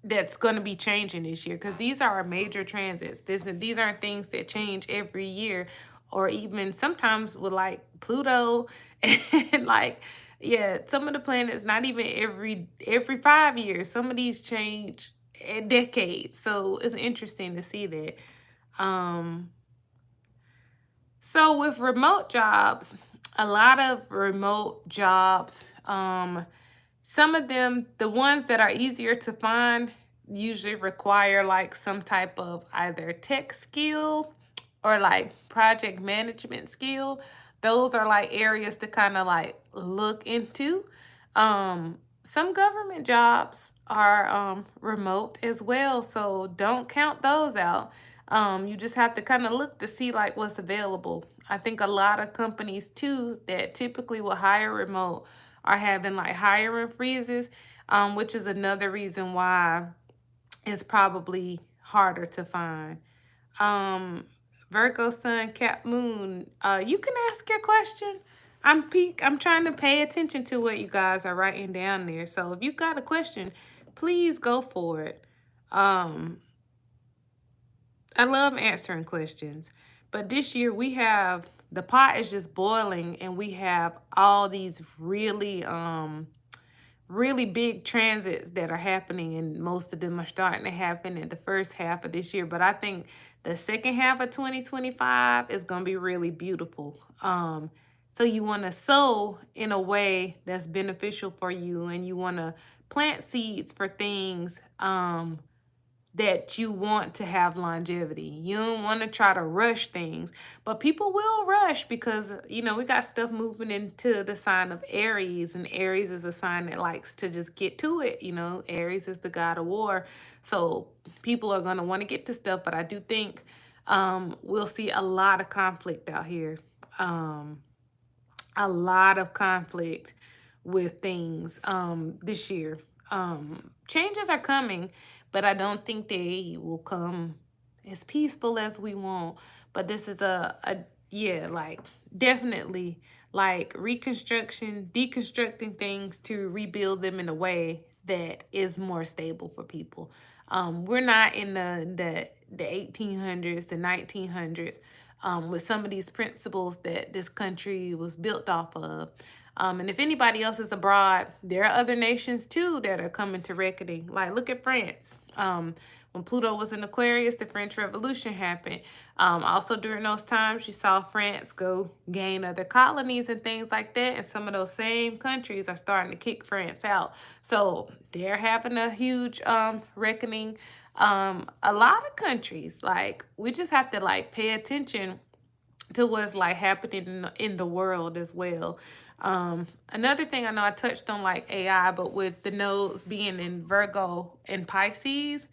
That's going to be changing this year, because these are our major transits. These aren't things that change every year, or even sometimes with like Pluto and like yeah, some of the planets not even every 5 years. Some of these change a decades. So it's interesting to see that. Um so with remote jobs, a lot of remote jobs, some of them, the ones that are easier to find, usually require like some type of either tech skill or like project management skill. Those are like areas to kind of like look into. Some government jobs are remote as well, so don't count those out. You just have to kind of look to see like what's available. I think a lot of companies too that typically will hire remote are having like hiring freezes, which is another reason why it's probably harder to find. Um, Virgo Sun, Cap Moon, you can ask your question. I'm trying to pay attention to what you guys are writing down there. So if you got a question, please go for it. Um, I love answering questions. But this year we have the pot is just boiling, and we have all these really big transits that are happening, and most of them are starting to happen in the first half of this year. But I think the second half of 2025 is going to be really beautiful. So you want to sow in a way that's beneficial for you, and you want to plant seeds for things that you want to have longevity. You don't want to try to rush things, but people will rush because, we got stuff moving into the sign of Aries, and Aries is a sign that likes to just get to it. Aries is the god of war. So people are going to want to get to stuff, but I do think we'll see a lot of conflict out here. A lot of conflict with things this year. Changes are coming, but I don't think they will come as peaceful as we want. But this is yeah, like definitely like reconstruction, deconstructing things to rebuild them in a way that is more stable for people. We're not in the 1800s, the 1900s, with some of these principles that this country was built off of. And if anybody else is abroad, there are other nations too that are coming to reckoning. Like, look at France. When Pluto was in Aquarius, the French Revolution happened. Also, during those times, you saw France go gain other colonies and things like that. And some of those same countries are starting to kick France out. So they're having a huge reckoning. A lot of countries, like, we just have to like pay attention to what's like happening in the world as well. Another thing, I know I touched on like AI, but with the nodes being in Virgo and Pisces,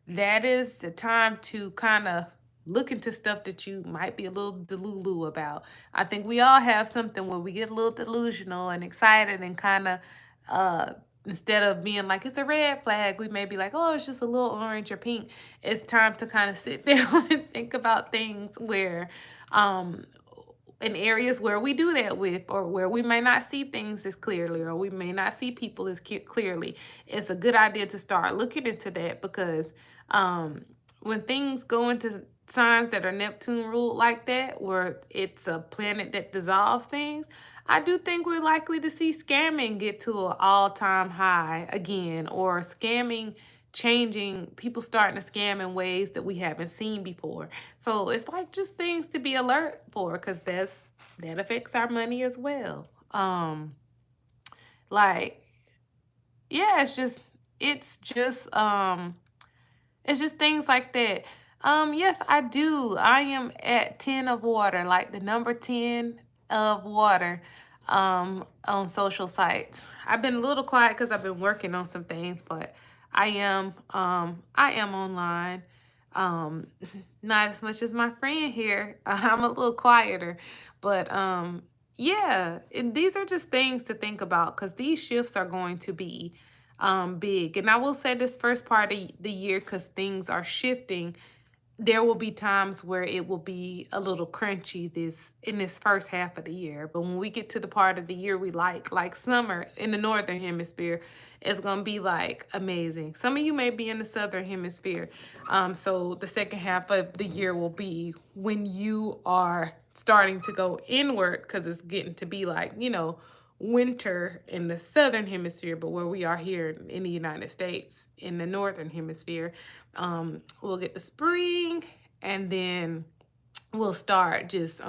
that is the time to kind of look into stuff that you might be a little delulu about. I think we all have something where we get a little delusional and excited and kind of instead of being like it's a red flag, we may be like, oh, it's just a little orange or pink. It's time to kind of sit down and think about things where in areas where we do that with, or where we may not see things as clearly, or we may not see people as clearly. It's a good idea to start looking into that, because when things go into signs that are Neptune ruled like that, where it's a planet that dissolves things, I do think we're likely to see scamming get to an all-time high again, or scamming changing, people starting to scam in ways that we haven't seen before. So it's like just things to be alert for, because that affects our money as well. Like, yeah, it's just things like that. Yes, I do. I am at 10 of water, like the number 10 of water, on social sites. I've been a little quiet because I've been working on some things, but I am online. Um, not as much as my friend here. I'm a little quieter, but yeah, these are just things to think about, because these shifts are going to be big. And I will say this first part of the year, because things are shifting, there will be times where it will be a little crunchy in this first half of the year. But when we get to the part of the year we like summer in the northern hemisphere, it's gonna be like amazing. Some of you may be in the southern hemisphere. So the second half of the year will be when you are starting to go inward, because it's getting to be like, winter in the southern hemisphere, but where we are here in the United States in the northern hemisphere, we'll get the spring, and then we'll start just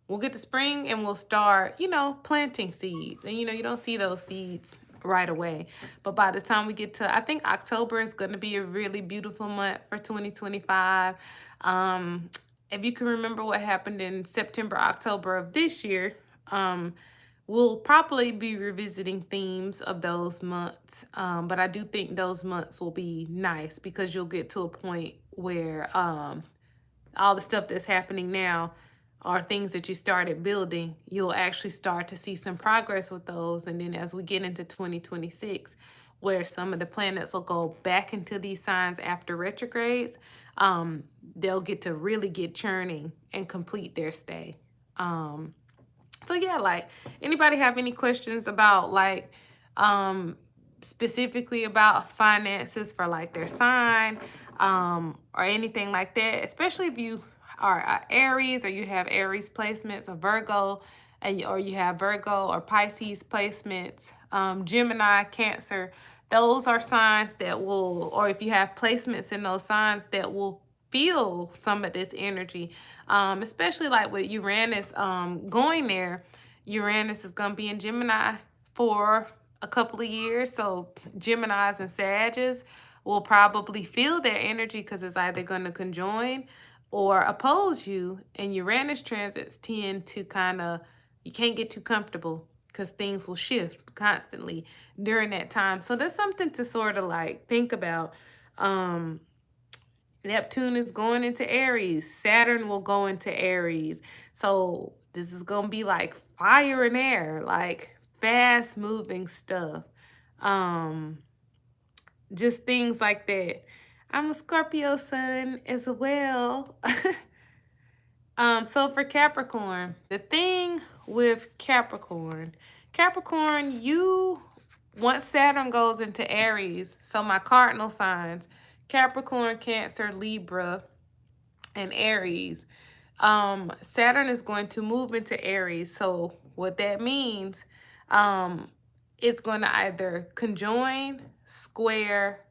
we'll get to spring and we'll start, planting seeds. And you don't see those seeds right away, but by the time we get to, I think October is going to be a really beautiful month for 2025. If you can remember what happened in September, October of this year, we'll probably be revisiting themes of those months, but I do think those months will be nice, because you'll get to a point where all the stuff that's happening now are things that you started building. You'll actually start to see some progress with those. And then as we get into 2026, where some of the planets will go back into these signs after retrogrades, they'll get to really get churning and complete their stay. So yeah, like, anybody have any questions about like specifically about finances for like their sign, or anything like that, especially if you are Aries, or you have Aries placements, or Virgo, or you have Virgo or Pisces placements, Gemini, Cancer. Those are signs that will, or if you have placements in those signs, that will feel some of this energy, especially like with Uranus going there. Uranus is going to be in Gemini for a couple of years. So Geminis and Sagittarius will probably feel their energy because it's either going to conjoin or oppose you. And Uranus transits tend to kind of, you can't get too comfortable because things will shift constantly during that time. So that's something to sort of like think about. Neptune is going into Aries. Saturn will go into Aries. So this is going to be like fire and air, like fast moving stuff. Um, just things like that. I'm a Scorpio sun as well. So for Capricorn, the thing with Capricorn, you, once Saturn goes into Aries, so my cardinal signs, Capricorn, Cancer, Libra, and Aries, Saturn is going to move into Aries. So what that means, it's going to either conjoin, square,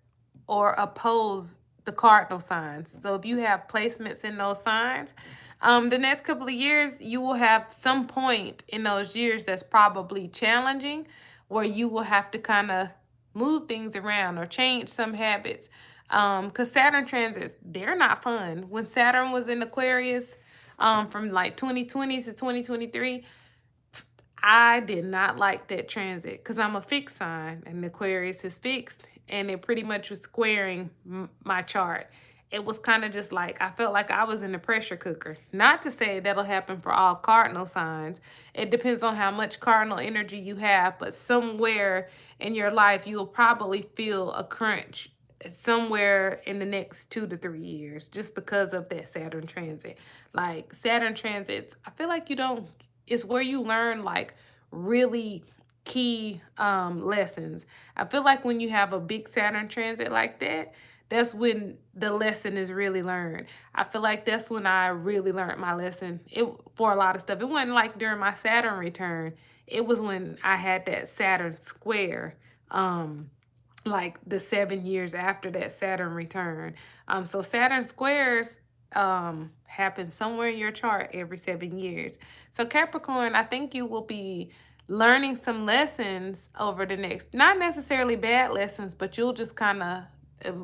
or oppose the cardinal signs. So if you have placements in those signs, the next couple of years, you will have some point in those years that's probably challenging, where you will have to kind of move things around or change some habits. Because Saturn transits, they're not fun. When Saturn was in Aquarius, from like 2020 to 2023, I did not like that transit because I'm a fixed sign and Aquarius is fixed, and it pretty much was squaring my chart. It was kind of just like, I felt like I was in a pressure cooker. Not to say that'll happen for all cardinal signs. It depends on how much cardinal energy you have, but somewhere in your life, you will probably feel a crunch somewhere in the next 2 to 3 years just because of that Saturn transit. Like Saturn transits, I feel like you don't, it's where you learn like really key lessons. I feel like when you have a big Saturn transit like that, that's when the lesson is really learned. I feel like that's when I really learned my lesson. It for a lot of stuff. It wasn't like during my Saturn return. It was when I had that Saturn square. Like the 7 years after that Saturn return. So Saturn squares happen somewhere in your chart every 7 years. So Capricorn, I think you will be learning some lessons over the next, not necessarily bad lessons, but you'll just kind of,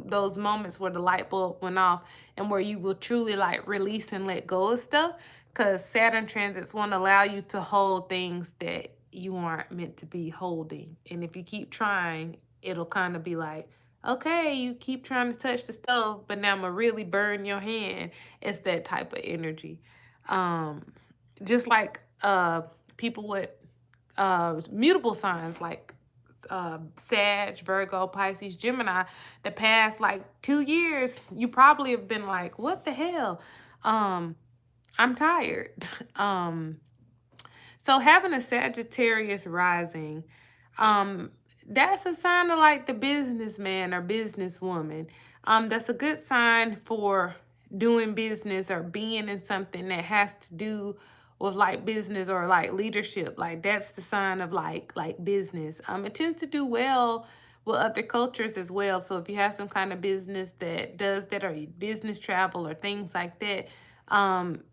those moments where the light bulb went off and where you will truly like release and let go of stuff, because Saturn transits won't allow you to hold things that you aren't meant to be holding. And if you keep trying, it'll kind of be like, okay, you keep trying to touch the stove, but now I'm gonna really burn your hand. It's that type of energy. Just like people with mutable signs like Sag, Virgo, Pisces, Gemini, the past like 2 years, you probably have been like, what the hell? I'm tired. So having a Sagittarius rising, that's a sign of like the businessman or businesswoman. That's a good sign for doing business or being in something that has to do with like business or like leadership. Like that's the sign of like business. It tends to do well with other cultures as well. So if you have some kind of business that does that, or business travel or things like that,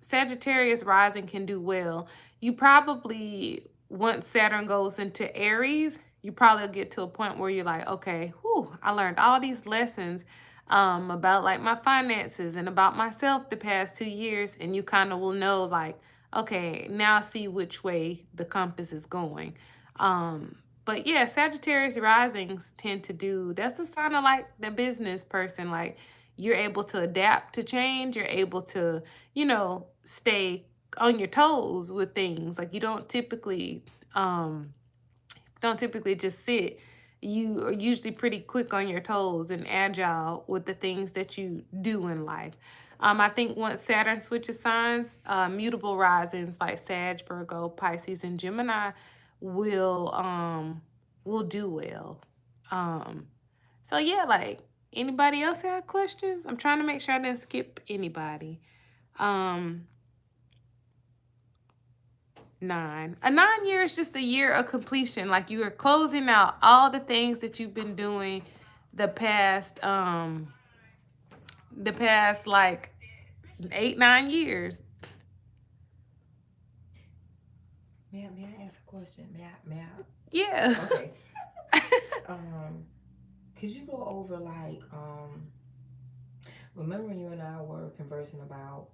Sagittarius rising can do well. You probably, once Saturn goes into Aries, you probably get to a point where you're like, okay, whew, I learned all these lessons about like my finances and about myself the past 2 years. And you kind of will know like, okay, now I see which way the compass is going. But yeah, Sagittarius risings tend to do, that's a sign of like the business person. Like you're able to adapt to change. You're able to, stay on your toes with things. Like you don't typically just sit. You are usually pretty quick on your toes and agile with the things that you do in life. I think once Saturn switches signs, mutable risings like Sag, Virgo, Pisces, and Gemini will do well. So yeah, like anybody else have questions? I'm trying to make sure I didn't skip anybody. Um, 9. A 9 year is just a year of completion. Like you are closing out all the things that you've been doing the past like 8-9 years. May I ask a question? May I? Yeah. Okay. Could you go over like remember you and I were conversing about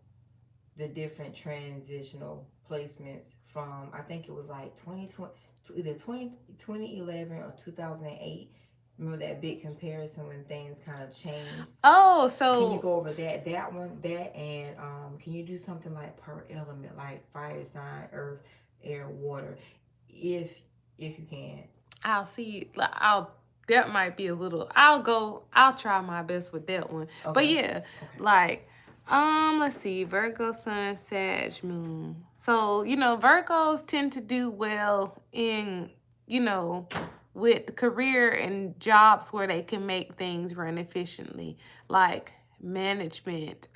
the different transitional placements from I think it was like 2020 to either 2011 or 2008. Remember that big comparison when things kind of changed? Oh, Can you so go over that one, that, and can you do something like per element, like fire sign, earth, air, water, if you can? I'll see. That might be a little. I'll try my best with that one. But Okay. yeah, Okay. like, let's see. Virgo sun, Sag moon. So, Virgos tend to do well in, you know, with career and jobs where they can make things run efficiently, like management,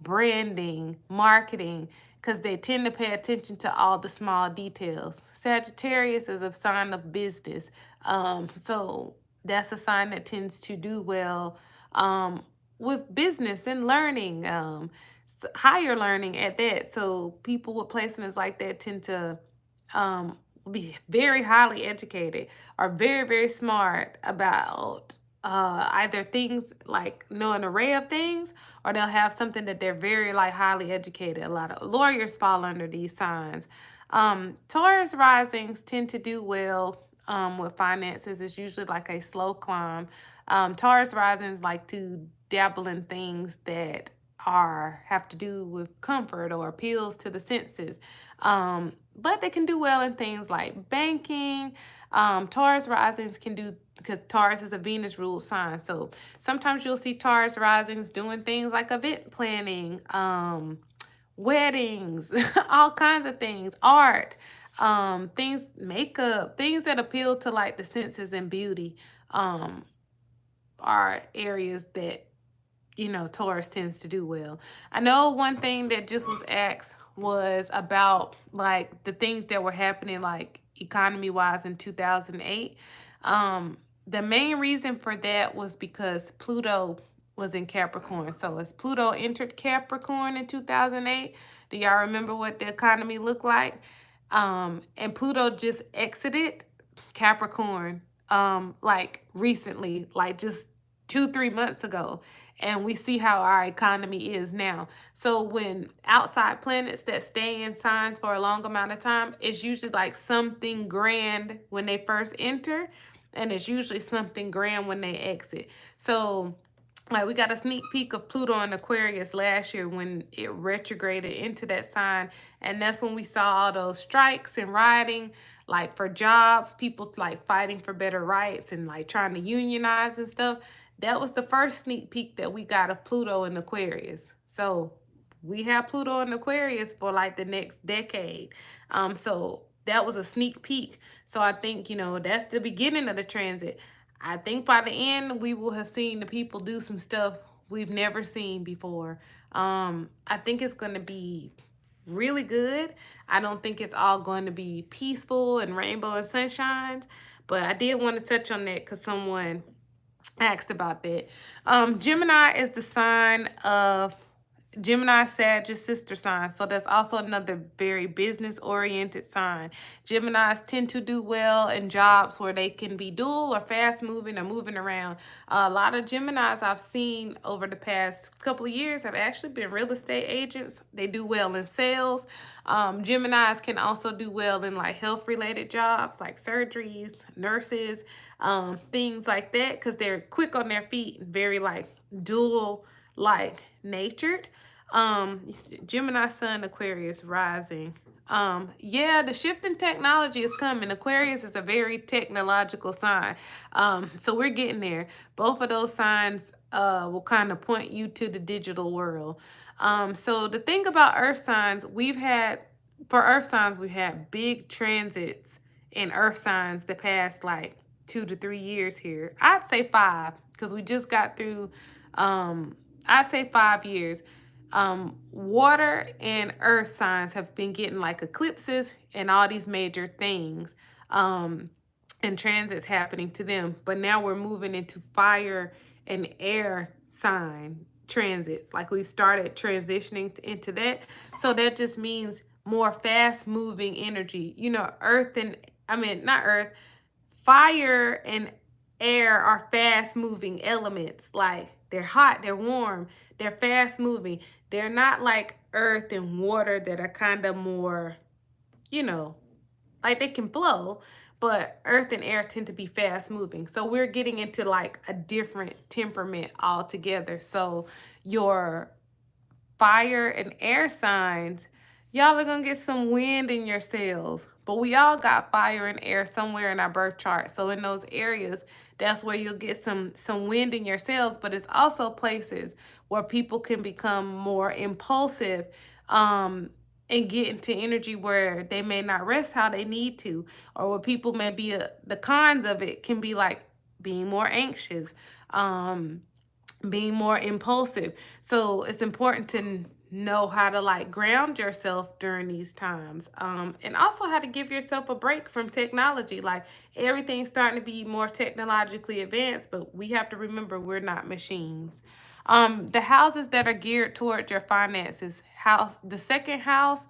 branding, marketing, because they tend to pay attention to all the small details. Sagittarius is a sign of business. So that's a sign that tends to do well with business and learning, higher learning at that. So people with placements like that tend to um, be very highly educated, are very, very smart about either things like know an array of things, or they'll have something that they're very like highly educated. A lot of lawyers fall under these signs. Taurus risings tend to do well with finances. It's usually like a slow climb. Taurus risings like to dabble in things that have to do with comfort or appeals to the senses. But they can do well in things like banking. Taurus risings can do, because Taurus is a Venus ruled sign. So sometimes you'll see Taurus risings doing things like event planning, weddings, all kinds of things, art, things, makeup, things that appeal to like the senses and beauty, are areas that Taurus tends to do well. I know one thing that just was asked was about like the things that were happening like economy wise in 2008. The main reason for that was because Pluto was in Capricorn. So as Pluto entered Capricorn in 2008, do y'all remember what the economy looked like? And Pluto just exited Capricorn like recently, like just 2-3 months ago, and we see how our economy is now. So when outside planets that stay in signs for a long amount of time, it's usually like something grand when they first enter, and it's usually something grand when they exit. So like we got a sneak peek of Pluto in Aquarius last year when it retrograded into that sign, and that's when we saw all those strikes and rioting, like for jobs, people like fighting for better rights and like trying to unionize and stuff. That was the first sneak peek that we got of Pluto in Aquarius. So we have Pluto in Aquarius for like the next decade. So that was a sneak peek. So I think, that's the beginning of the transit. I think by the end, we will have seen the people do some stuff we've never seen before. I think it's going to be really good. I don't think it's all going to be peaceful and rainbow and sunshines, but I did want to touch on that because someone asked about that. Gemini is the sign of Gemini, Sag is sister sign. So that's also another very business oriented sign. Geminis tend to do well in jobs where they can be dual or fast moving or moving around. A lot of Geminis I've seen over the past couple of years have actually been real estate agents. They do well in sales. Geminis can also do well in like health related jobs like surgeries, nurses, things like that, because they're quick on their feet and very like dual like natured. Gemini sun, Aquarius rising. Yeah, the shift in technology is coming. Aquarius is a very technological sign. So we're getting there. Both of those signs will kind of point you to the digital world. So the thing about earth signs, we've had big transits in earth signs the past like 2 to 3 years here. I'd say 5, because we just got through I'd say 5 years. Water and earth signs have been getting like eclipses and all these major things, and transits happening to them. But now we're moving into fire and air sign transits. Like we've started transitioning into that. So that just means more fast moving energy. You know, earth and, I mean, not earth, fire and air are fast moving elements. Like they're hot, they're warm, they're fast moving. They're not like earth and water that are kind of more, you know, like they can flow, but earth and air tend to be fast moving. So we're getting into like a different temperament altogether. So your fire and air signs, y'all are gonna get some wind in your sails. But we all got fire and air somewhere in our birth chart. So in those areas, that's where you'll get some wind in your sails. But it's also places where people can become more impulsive, and get into energy where they may not rest how they need to, or where people may be the cons of it can be like being more anxious, being more impulsive. So it's important to know how to like ground yourself during these times, and also how to give yourself a break from technology. Like everything's starting to be more technologically advanced, but we have to remember we're not machines. The houses that are geared towards your finances, the second house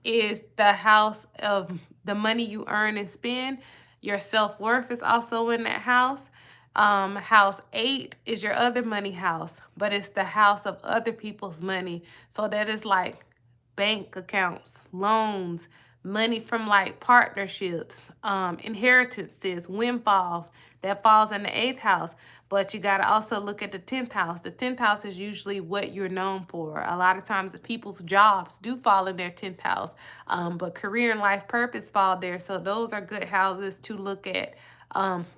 is the house of the money you earn and spend. Your self-worth is also in that house. House 8 is your other money house, but it's the house of other people's money. So that is like bank accounts, loans, money from like partnerships, inheritances, windfalls. That falls in the 8th house. But you got to also look at the 10th house. The 10th house is usually what you're known for. A lot of times people's jobs do fall in their 10th house, but career and life purpose fall there. So those are good houses to look at,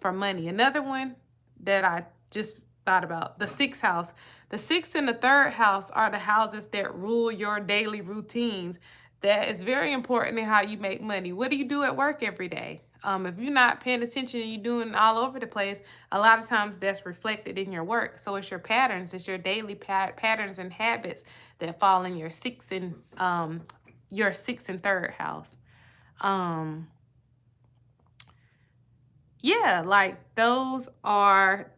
for money. Another one that I just thought about, the 6th house. The 6th and the 3rd house are the houses that rule your daily routines. That is very important in how you make money. What do you do at work every day? If you're not paying attention and you're doing all over the place, a lot of times that's reflected in your work. So it's your patterns, it's your daily patterns and habits that fall in your 6th and 3rd house. Yeah, like those are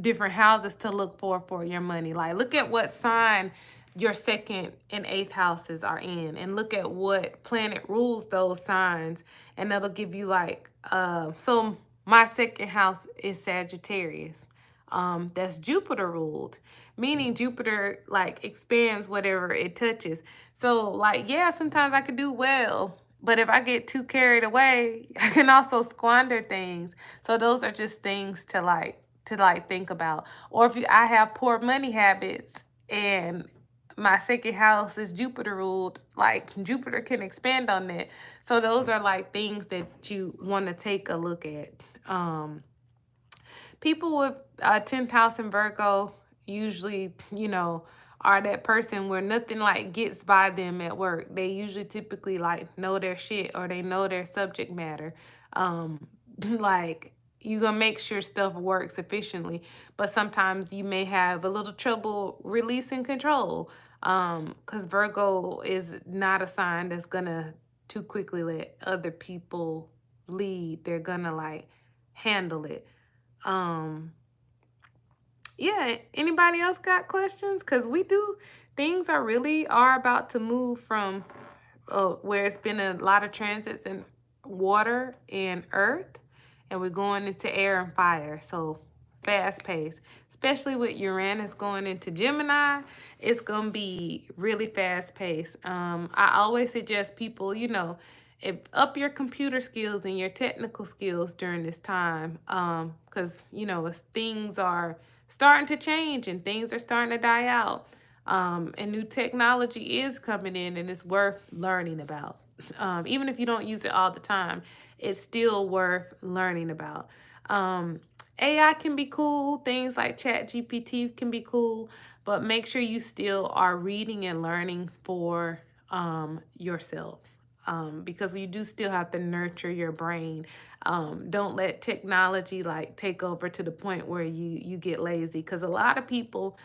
different houses to look for your money. Like look at what sign your 2nd and 8th houses are in, and look at what planet rules those signs, and that'll give you like so my 2nd house is Sagittarius. That's Jupiter ruled, meaning Jupiter like expands whatever it touches. So like, yeah, sometimes I could do well, but if I get too carried away, I can also squander things. So those are just things to like think about. Or if I have poor money habits and my 2nd house is Jupiter ruled, like Jupiter can expand on that. So those are like things that you want to take a look at. People with 10th house in Virgo usually, are that person where nothing like gets by them at work. They usually typically like know their shit, or they know their subject matter. Like you're gonna make sure stuff works efficiently, but sometimes you may have a little trouble releasing control. Because Virgo is not a sign that's gonna too quickly let other people lead. They're gonna like handle it. Um, yeah, anybody else got questions? Because things are about to move from where it's been a lot of transits in water and earth, and we're going into air and fire. So fast pace, especially with Uranus going into Gemini, it's going to be really fast paced. I always suggest people, if up your computer skills and your technical skills during this time, because, as things are starting to change and things are starting to die out. And new technology is coming in, and it's worth learning about. Even if you don't use it all the time, it's still worth learning about. AI can be cool. Things like ChatGPT can be cool, but make sure you still are reading and learning for yourself. Because you do still have to nurture your brain. Don't let technology like take over to the point where you get lazy. Because a lot of people,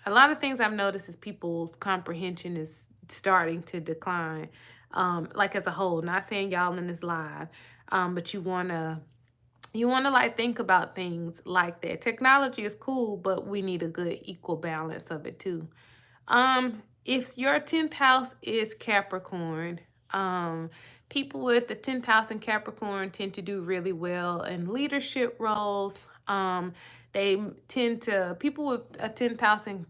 a lot of things I've noticed is people's comprehension is starting to decline, like as a whole. Not saying y'all in this live, but you wanna like think about things like that. Technology is cool, but we need a good equal balance of it too. If your 10th house is Capricorn, um, people with the 10th house in Capricorn tend to do really well in leadership roles. People with a 10th house in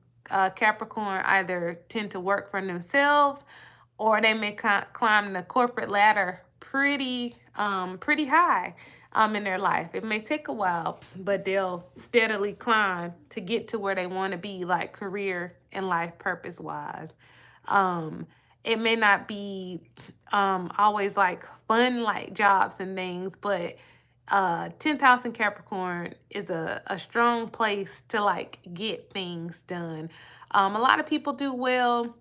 Capricorn either tend to work for themselves, or they may climb the corporate ladder pretty high in their life. It may take a while, but they'll steadily climb to get to where they want to be, like career and life purpose wise. Um, it may not be always like fun like jobs and things, but 10th house in Capricorn is a strong place to like get things done. A lot of people do well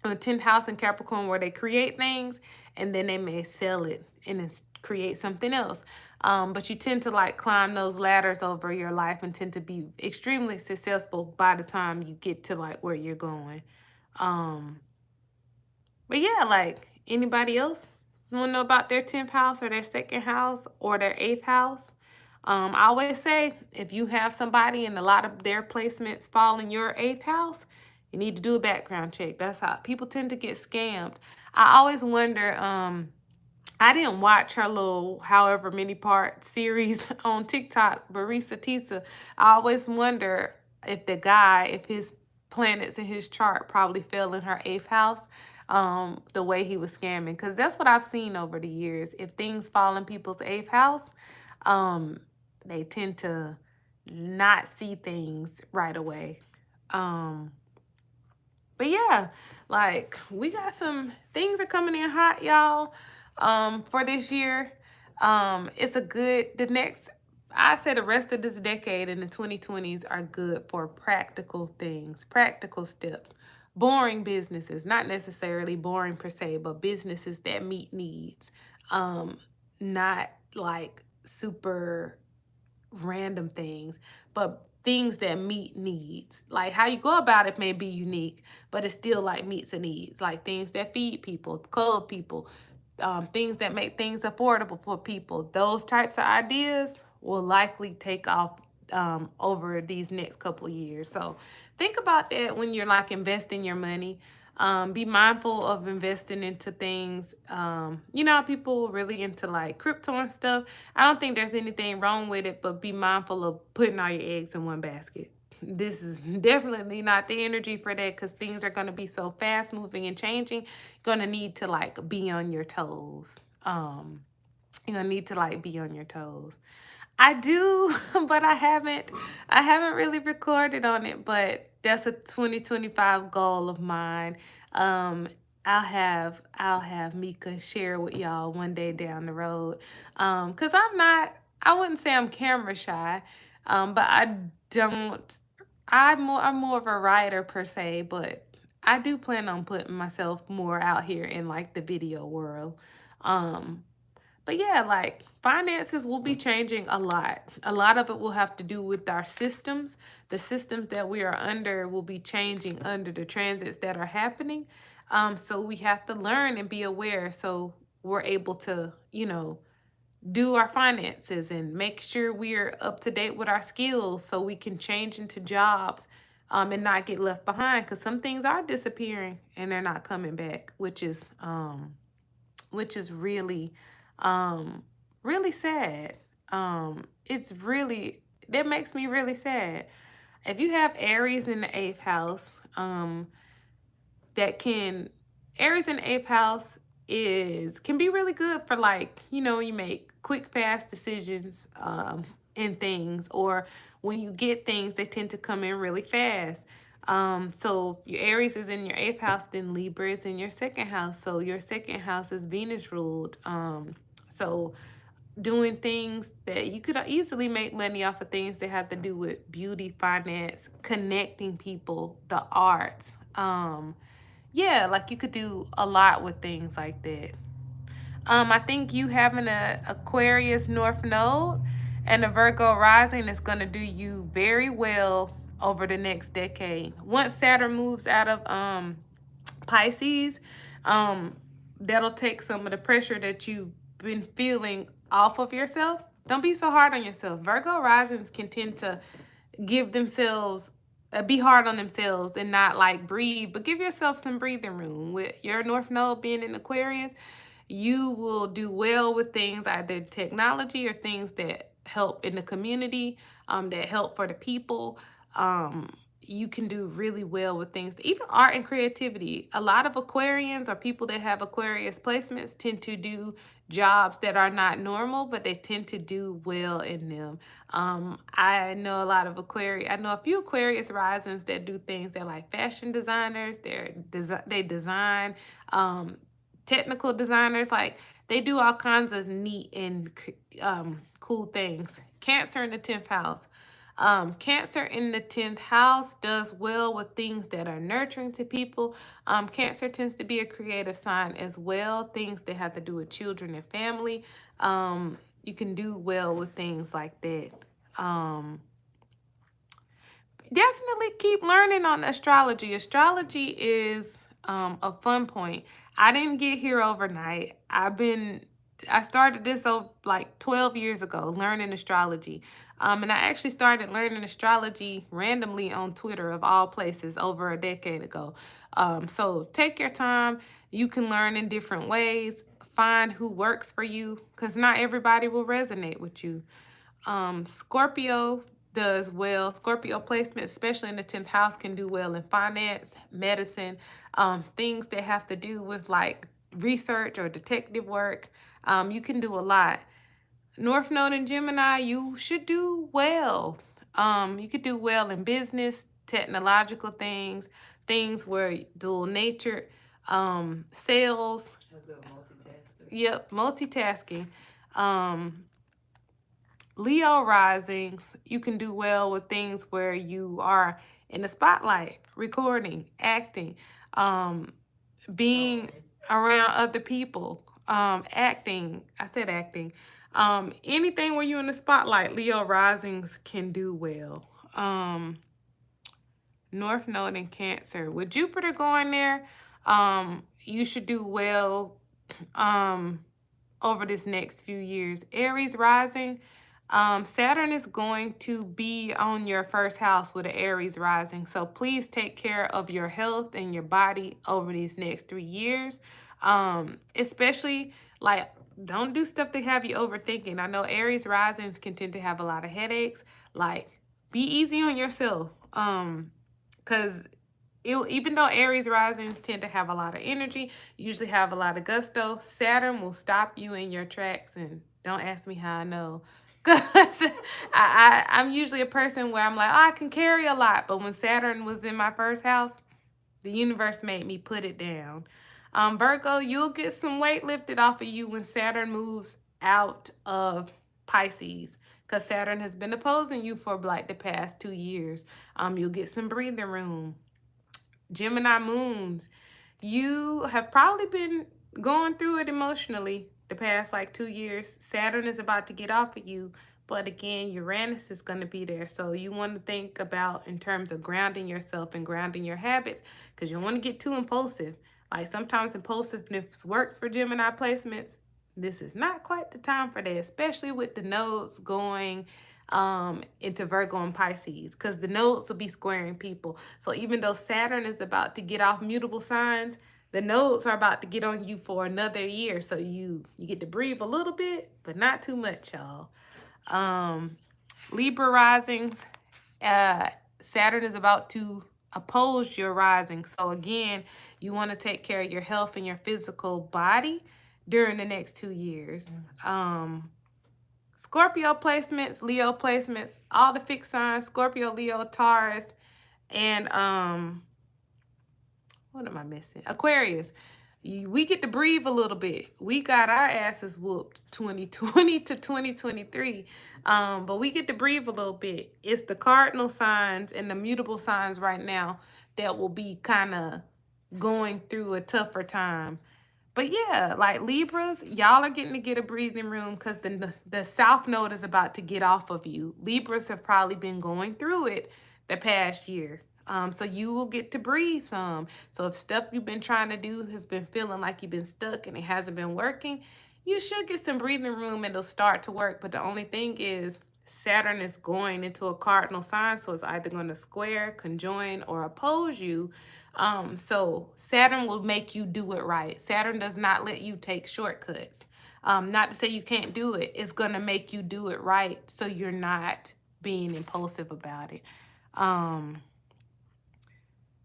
a 10th house in Capricorn where they create things and then they may sell it and create something else. But you tend to like climb those ladders over your life and tend to be extremely successful by the time you get to like where you're going. Um, but yeah, like anybody else want to know about their 10th house or their second house or their eighth house? I always say if you have somebody and a lot of their placements fall in your eighth house, you need to do a background check. That's how people tend to get scammed. I always wonder, I didn't watch her little however many part series on TikTok, Barisa Tisa. I always wonder if if his planets in his chart probably fell in her eighth house, the way he was scamming. Because that's what I've seen over the years. If things fall in people's eighth house, um, they tend to not see things right away. Um, but yeah, like we got some things are coming in hot, y'all. For this year. It's a good the next I say the rest of this decade in the 2020s are good for practical things, practical steps. Boring businesses, not necessarily boring per se, but businesses that meet needs. Not like super random things, but things that meet needs. Like how you go about it may be unique, but it still like meets a needs. Like things that feed people, clothe people, things that make things affordable for people. Those types of ideas will likely take off over these next couple years. So think about that when you're like investing your money. Be mindful of investing into things. You know, people really into like crypto and stuff. I don't think there's anything wrong with it, but be mindful of putting all your eggs in one basket. This is definitely not the energy for that because things are going to be so fast moving and changing. You're going to need to like be on your toes. You're going to need to like be on your toes. I do, but I haven't really recorded on it, but that's a 2025 goal of mine. Um I'll have Mika share with y'all one day down the road. Cuz I wouldn't say I'm camera shy. But don't I'm more of a writer per se, but I do plan on putting myself more out here in like the video world. Um but yeah, like finances will be changing a lot. A lot of it will have to do with our systems. The systems that we are under will be changing under the transits that are happening. So we have to learn and be aware so we're able to, do our finances and make sure we're up to date with our skills so we can change into jobs and not get left behind because some things are disappearing and they're not coming back, which is really, really sad. It's really that makes me really sad. If you have Aries in the eighth house, that can Aries in the eighth house is can be really good for like you make quick fast decisions in things, or when you get things they tend to come in really fast. So your Aries is in your eighth house, then Libra is in your second house. So your second house is Venus ruled. So doing things that you could easily make money off of things that have to do with beauty, finance, connecting people, the arts. Yeah, like you could do a lot with things like that. I think you having a Aquarius North Node and a Virgo rising is going to do you very well over the next decade. Once Saturn moves out of Pisces, that'll take some of the pressure that you've been feeling off of yourself. Don't be so hard on yourself. Virgo risings can tend to give themselves be hard on themselves and not like breathe, but give yourself some breathing room. With your North Node being in Aquarius, you will do well with things, either technology or things that help in the community, that help for the people. You can do really well with things, even art and creativity. A lot of Aquarians or people that have Aquarius placements tend to do jobs that are not normal, but they tend to do well in them. I know a lot of Aquarius. I know a few Aquarius risings that do things. They're like fashion designers. They design. Technical designers, like they do all kinds of neat and cool things. Cancer in the 10th house. Cancer in the 10th house does well with things that are nurturing to people. Cancer tends to be a creative sign as well, things that have to do with children and family. You can do well with things like that. Definitely keep learning on astrology. Astrology is a fun point. I didn't get here overnight. I started this like 12 years ago, learning astrology. And I actually started learning astrology randomly on Twitter, of all places, over a decade ago. So take your time. You can learn in different ways. Find who works for you, because not everybody will resonate with you. Scorpio does well. Scorpio placement, especially in the 10th house, can do well in finance, medicine, things that have to do with like research or detective work. You can do a lot. North Node in Gemini, you should do well. You could do well in business, technological things, things where dual nature, sales. A good multitasker. Yep, multitasking. Leo risings, you can do well with things where you are in the spotlight, recording, acting, being around other people, acting. I said acting. Anything where you're in the spotlight, Leo risings can do well. North Node in Cancer. With Jupiter going there, you should do well over this next few years. Aries rising, Saturn is going to be on your first house with an Aries rising. So please take care of your health and your body over these next 3 years. Especially like, don't do stuff to have you overthinking. I know Aries risings can tend to have a lot of headaches. Like, be easy on yourself. Because even though Aries risings tend to have a lot of energy, usually have a lot of gusto, Saturn will stop you in your tracks. And don't ask me how I know. Because I'm usually a person where I'm like, oh, I can carry a lot. But when Saturn was in my first house, the universe made me put it down. Virgo, you'll get some weight lifted off of you when Saturn moves out of Pisces, because Saturn has been opposing you for like the past 2 years. You'll get some breathing room. Gemini moons, you have probably been going through it emotionally the past like 2 years. Saturn is about to get off of you, but again, Uranus is going to be there. So you want to think about in terms of grounding yourself and grounding your habits, because you don't want to get too impulsive. Like, sometimes impulsiveness works for Gemini placements. This is not quite the time for that, especially with the nodes going into Virgo and Pisces, because the nodes will be squaring people. So even though Saturn is about to get off mutable signs, the nodes are about to get on you for another year. So you get to breathe a little bit, but not too much, y'all. Libra risings, Saturn is about to oppose your rising. So again, you want to take care of your health and your physical body during the next 2 years. Scorpio placements, Leo placements, all the fixed signs, Scorpio, Leo, Taurus, and what am I missing? Aquarius. We get to breathe a little bit. We got our asses whooped 2020 to 2023. But we get to breathe a little bit. It's the cardinal signs and the mutable signs right now that will be kind of going through a tougher time. But yeah, like Libras, y'all are getting to get a breathing room because the South Node is about to get off of you. Libras have probably been going through it the past year. So you will get to breathe some. So if stuff you've been trying to do has been feeling like you've been stuck and it hasn't been working, you should get some breathing room and it'll start to work. But the only thing is Saturn is going into a cardinal sign, so it's either going to square, conjoin, or oppose you. So Saturn will make you do it right. Saturn does not let you take shortcuts. Not to say you can't do it. It's going to make you do it right so you're not being impulsive about it.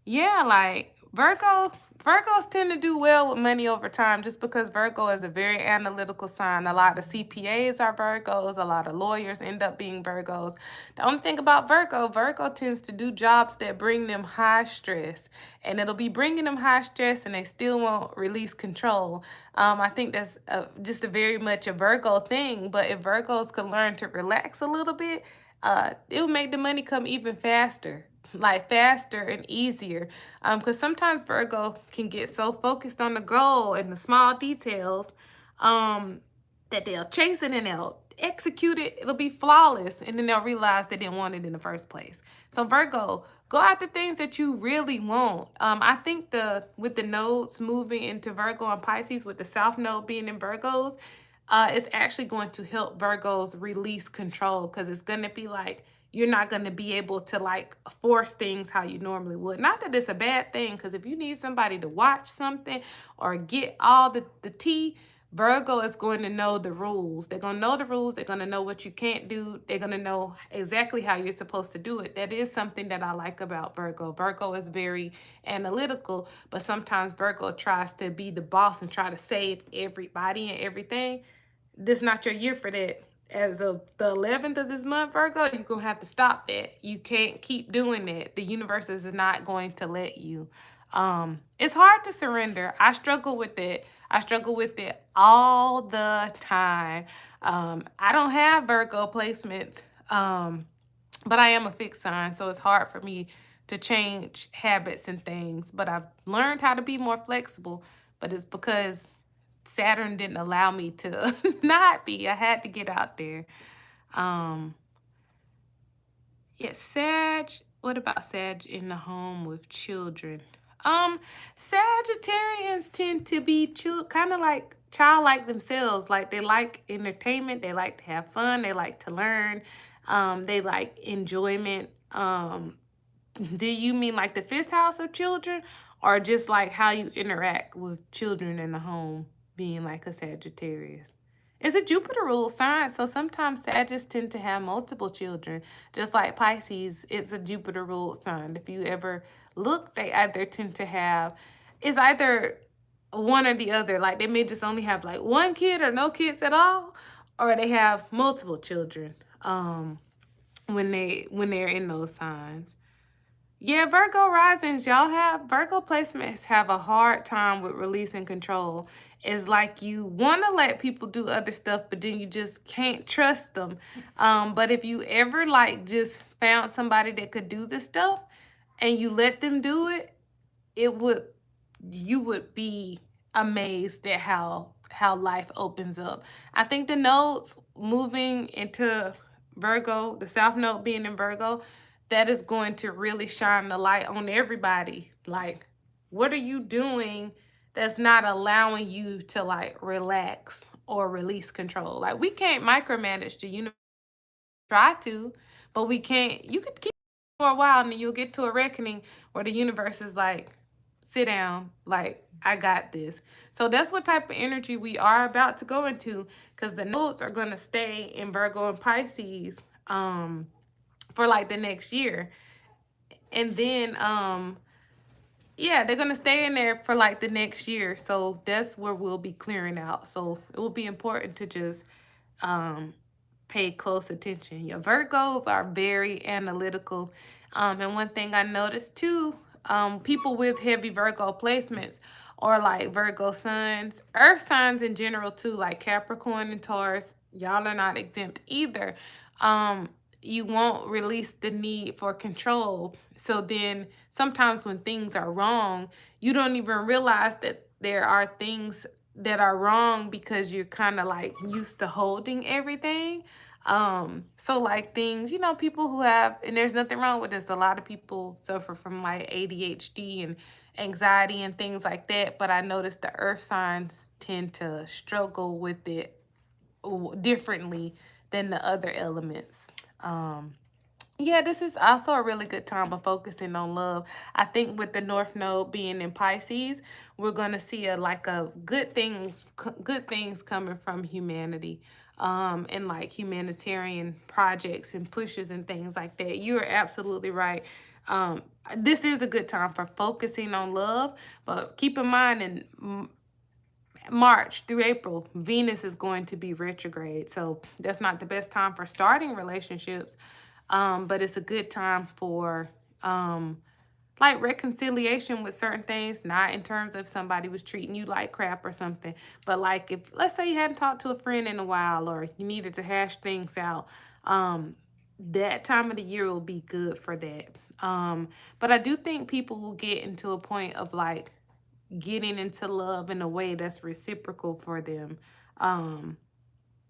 Yeah, like Virgos tend to do well with money over time just because Virgo is a very analytical sign. A lot of CPAs are Virgos, a lot of lawyers end up being Virgos. The only thing about Virgo tends to do jobs that bring them high stress, and it'll be bringing them high stress and they still won't release control. I think that's just a very much a Virgo thing, but if Virgos could learn to relax a little bit, it'll make the money come even faster, like faster and easier. Because sometimes Virgo can get so focused on the goal and the small details, that they'll chase it and they'll execute it. It'll be flawless, and then they'll realize they didn't want it in the first place. So Virgo, go after things that you really want. I think with the nodes moving into Virgo and Pisces, with the South Node being in Virgos, it's actually going to help Virgos release control, because it's going to be like you're not going to be able to like force things how you normally would. Not that it's a bad thing, because if you need somebody to watch something or get all the tea, Virgo is going to know the rules. They're going to know the rules. They're going to know what you can't do. They're going to know exactly how you're supposed to do it. That is something that I like about Virgo. Virgo is very analytical, but sometimes Virgo tries to be the boss and try to save everybody and everything. This is not your year for that. As of the 11th of this month, Virgo, you're going to have to stop that. You can't keep doing that. The universe is not going to let you. It's hard to surrender. I struggle with it. I struggle with it all the time. I don't have Virgo placements, but I am a fixed sign, so it's hard for me to change habits and things. But I've learned how to be more flexible, but it's because Saturn didn't allow me to not be. I had to get out there. Yes, Sag. What about Sag in the home with children? Sagittarians tend to be kind of like childlike themselves. Like they like entertainment, they like to have fun, they like to learn, they like enjoyment. Do you mean like the fifth house of children, or just like how you interact with children in the home, being like a Sagittarius? It's a Jupiter ruled sign, so sometimes Sagittarius tend to have multiple children. Just like Pisces, it's a Jupiter ruled sign. If you ever look, they either tend to have, it's either one or the other. Like they may just only have like one kid or no kids at all, or they have multiple children when they're in those signs. Yeah, Virgo risings, y'all have Virgo placements have a hard time with releasing control. It's like you want to let people do other stuff, but then you just can't trust them. But if you ever like just found somebody that could do this stuff and you let them do it, you would be amazed at how life opens up. I think the nodes moving into Virgo, the South Node being in Virgo, that is going to really shine the light on everybody. Like, what are you doing that's not allowing you to like relax or release control? Like, we can't micromanage the universe. Try to, but we can't. You could keep for a while and then you'll get to a reckoning where the universe is like, sit down, like, I got this. So that's what type of energy we are about to go into, because the nodes are going to stay in Virgo and Pisces for like the next year. And then yeah, they're going to stay in there for like the next year. So that's where we'll be clearing out. So it will be important to just pay close attention. Your Virgos are very analytical. And one thing I noticed too, people with heavy Virgo placements, or like Virgo suns, earth signs in general too, like Capricorn and Taurus, y'all are not exempt either. You won't release the need for control. So then sometimes when things are wrong, you don't even realize that there are things that are wrong because you're kind of like used to holding everything. So like things, people who have, and there's nothing wrong with this. A lot of people suffer from like ADHD and anxiety and things like that. But I noticed the earth signs tend to struggle with it differently than the other elements. Yeah, this is also a really good time of focusing on love. I think with the North Node being in Pisces, we're gonna see a good things coming from humanity, and like humanitarian projects and pushes and things like that. You are absolutely right. Um, this is a good time for focusing on love, but keep in mind in March through April, Venus is going to be retrograde. So that's not the best time for starting relationships. But it's a good time for like reconciliation with certain things, not in terms of somebody was treating you like crap or something, but like if let's say you hadn't talked to a friend in a while or you needed to hash things out, that time of the year will be good for that. But I do think people will get into a point of like getting into love in a way that's reciprocal for them. Um,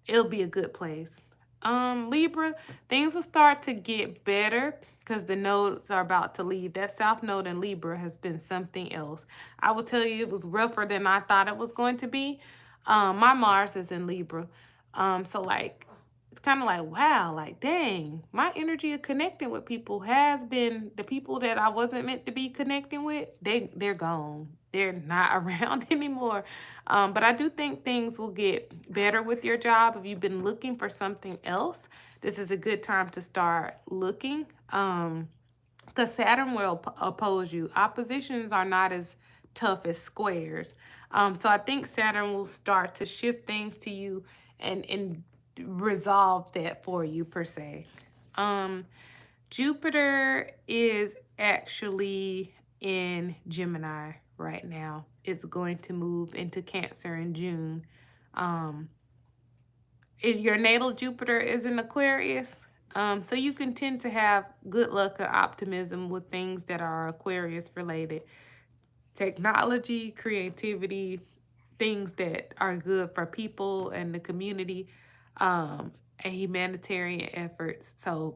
it'll be a good place. Libra, things will start to get better because the nodes are about to leave. That South Node in Libra has been something else. I will tell you, it was rougher than I thought it was going to be. My Mars is in Libra. So like it's kind of like, wow, like dang, my energy of connecting with people has been the people that I wasn't meant to be connecting with, they're gone. They're not around anymore. But I do think things will get better with your job. If you've been looking for something else, this is a good time to start looking. Because Saturn will oppose you. Oppositions are not as tough as squares. So I think Saturn will start to shift things to you and resolve that for you per se. Jupiter is actually in Gemini right now. It's going to move into Cancer in June. Um, your natal Jupiter is in Aquarius. So you can tend to have good luck or optimism with things that are Aquarius related. Technology, creativity, things that are good for people and the community, and humanitarian efforts. So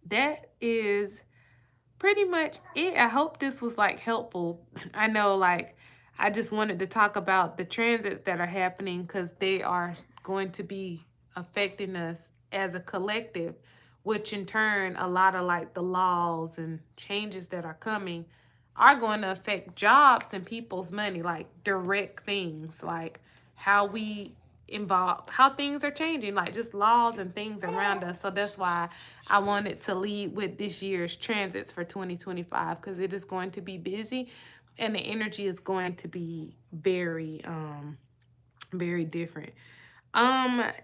that is pretty much it. I hope this was like helpful. I know like I just wanted to talk about the transits that are happening because they are going to be affecting us as a collective, which in turn a lot of like the laws and changes that are coming are going to affect jobs and people's money, like direct things, like how we involve, how things are changing, like just laws and things around us. So that's why I wanted to lead with this year's transits for 2025 because it is going to be busy and the energy is going to be very different.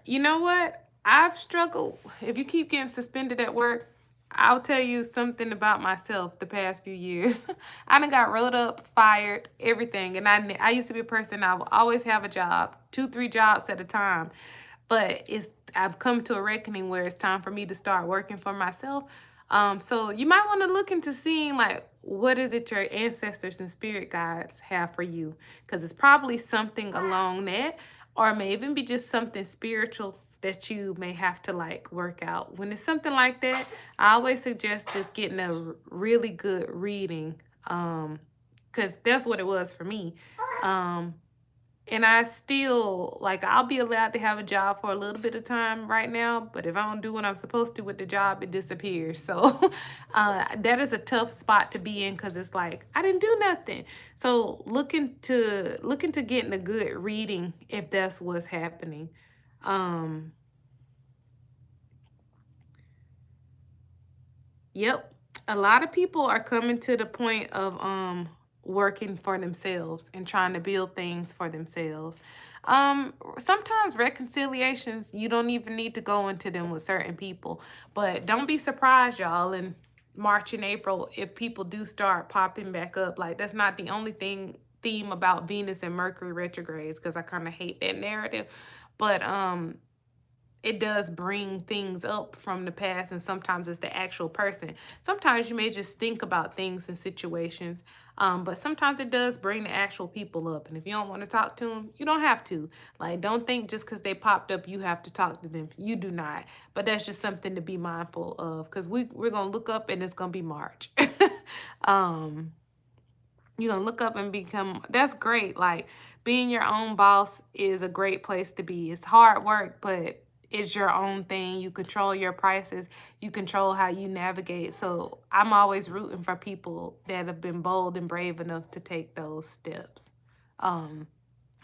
You know what? I've struggled. If you keep getting suspended at work, I'll tell you something about myself the past few years. I done got rolled up, fired, everything. And I used to be a person, I will always have a job, 2, 3 jobs at a time. But I've come to a reckoning where it's time for me to start working for myself. So you might want to look into seeing like what is it your ancestors and spirit guides have for you, because it's probably something along that, or it may even be just something spiritual that you may have to like work out. When it's something like that, I always suggest just getting a really good reading, because that's what it was for me. Um, and I still, like, I'll be allowed to have a job for a little bit of time right now, but if I don't do what I'm supposed to with the job, it disappears. So that is a tough spot to be in because it's like, I didn't do nothing. So look into getting a good reading if that's what's happening. Um, Yep. A lot of people are coming to the point of working for themselves and trying to build things for themselves. Sometimes reconciliations, you don't even need to go into them with certain people. But don't be surprised, y'all, in March and April if people do start popping back up. Like that's not the only theme about Venus and Mercury retrogrades, because I kind of hate that narrative. But it does bring things up from the past, and sometimes it's the actual person. Sometimes you may just think about things and situations, but sometimes it does bring the actual people up. And if you don't want to talk to them, you don't have to. Like, don't think just because they popped up, you have to talk to them. You do not. But that's just something to be mindful of, because we're going to look up and it's going to be March. um, you're going to look up and become, that's great. Like, being your own boss is a great place to be. It's hard work, but it's your own thing. You control your prices. You control how you navigate. So I'm always rooting for people that have been bold and brave enough to take those steps. Um,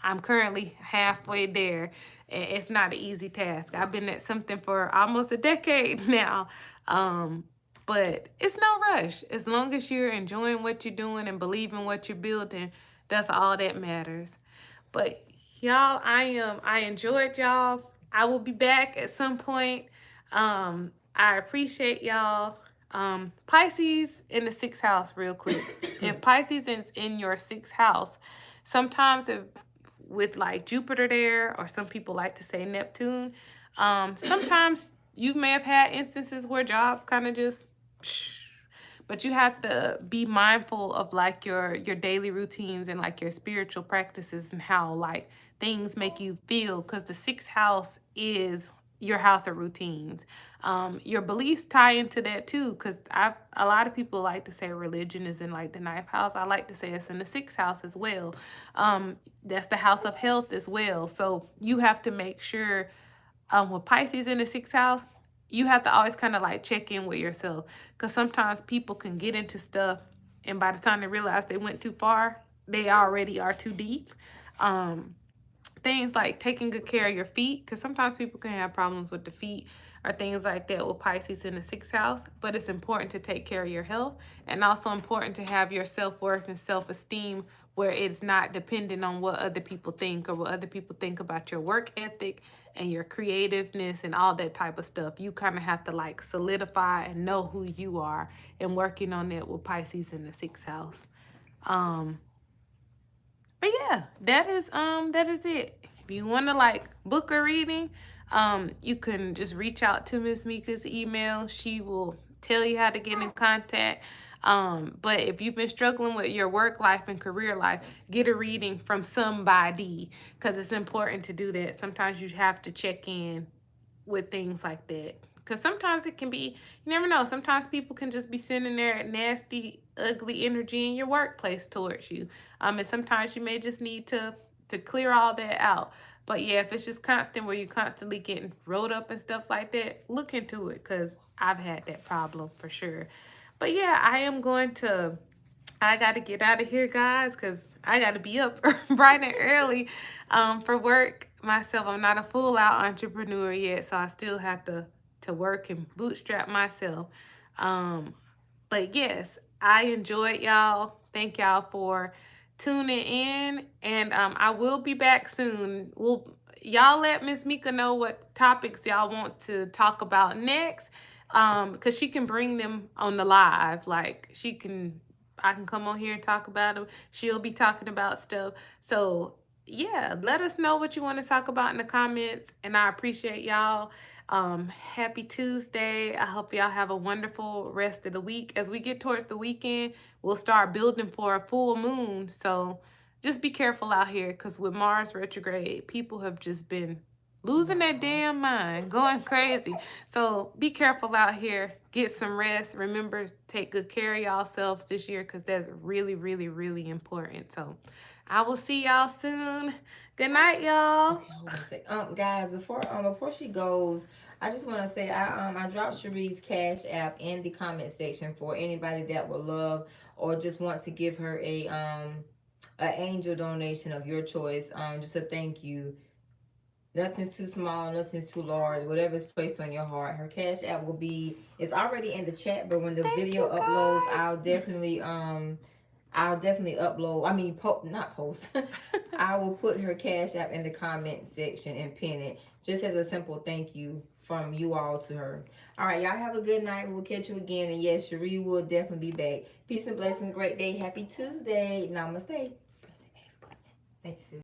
I'm currently halfway there. It's not an easy task. I've been at something for almost a decade now. Um, but it's no rush. As long as you're enjoying what you're doing and believing what you're building, that's all that matters. But y'all, I enjoyed y'all. I will be back at some point. I appreciate y'all. Pisces in the sixth house, real quick. If Pisces is in your sixth house, sometimes if with like Jupiter there, or some people like to say Neptune, sometimes you may have had instances where jobs kind of just but you have to be mindful of like your daily routines and like your spiritual practices and how like things make you feel, because the sixth house is your house of routines. Your beliefs tie into that too, because a lot of people like to say religion is in like the ninth house. I like to say it's in the sixth house as well. That's the house of health as well. So you have to make sure, with Pisces in the sixth house, you have to always kind of like check in with yourself, because sometimes people can get into stuff and by the time they realize they went too far, they already are too deep. Things like taking good care of your feet, because sometimes people can have problems with the feet or things like that with Pisces in the sixth house. But it's important to take care of your health, and also important to have your self-worth and self-esteem where it's not dependent on what other people think or what other people think about your work ethic and your creativeness and all that type of stuff. You kind of have to like solidify and know who you are, and working on that with Pisces in the sixth house. But yeah, that is it. If you want to like book a reading, you can just reach out to Miss Mika's email. She will tell you how to get in contact. But if you've been struggling with your work life and career life, get a reading from somebody, because it's important to do that. Sometimes you have to check in with things like that. Because sometimes it can be, you never know. Sometimes people can just be sending their nasty, ugly energy in your workplace towards you. And sometimes you may just need to clear all that out. But yeah, if it's just constant where you're constantly getting rolled up and stuff like that, look into it, because I've had that problem for sure. But yeah, I got to get out of here, guys, because I got to be up bright and early for work myself. I'm not a full-out entrepreneur yet, so I still have to work and bootstrap myself. Um, but yes, I enjoyed y'all. Thank y'all for tuning in, and I will be back soon. Y'all let Miss Mika know what topics y'all want to talk about next, because she can bring them on the live. Like I can come on here and talk about them. She'll be talking about stuff. So yeah, let us know what you want to talk about in the comments, and I appreciate y'all. Happy Tuesday. I hope y'all have a wonderful rest of the week. As we get towards the weekend, we'll start building for a full moon. So just be careful out here, because with Mars retrograde, people have just been losing their damn mind, going crazy. So be careful out here. Get some rest. Remember, take good care of yourselves this year, because that's really, really, really important. So I will see y'all soon. Good night, y'all. Okay, hold on a sec. Guys, before she goes, I just want to say I dropped Cherie's Cash App in the comment section for anybody that would love or just want to give her a angel donation of your choice. Just a thank you. Nothing's too small, nothing's too large. Whatever's placed on your heart. Her Cash App it's already in the chat, but when the Thank video you, uploads, guys. I'll definitely upload. I mean, not post. I will put her Cash App in the comment section and pin it, just as a simple thank you from you all to her. All right, y'all have a good night. We'll catch you again. And yes, Cherie will definitely be back. Peace and blessings. Great day. Happy Tuesday. Namaste. Press the X button. Thank you, sis.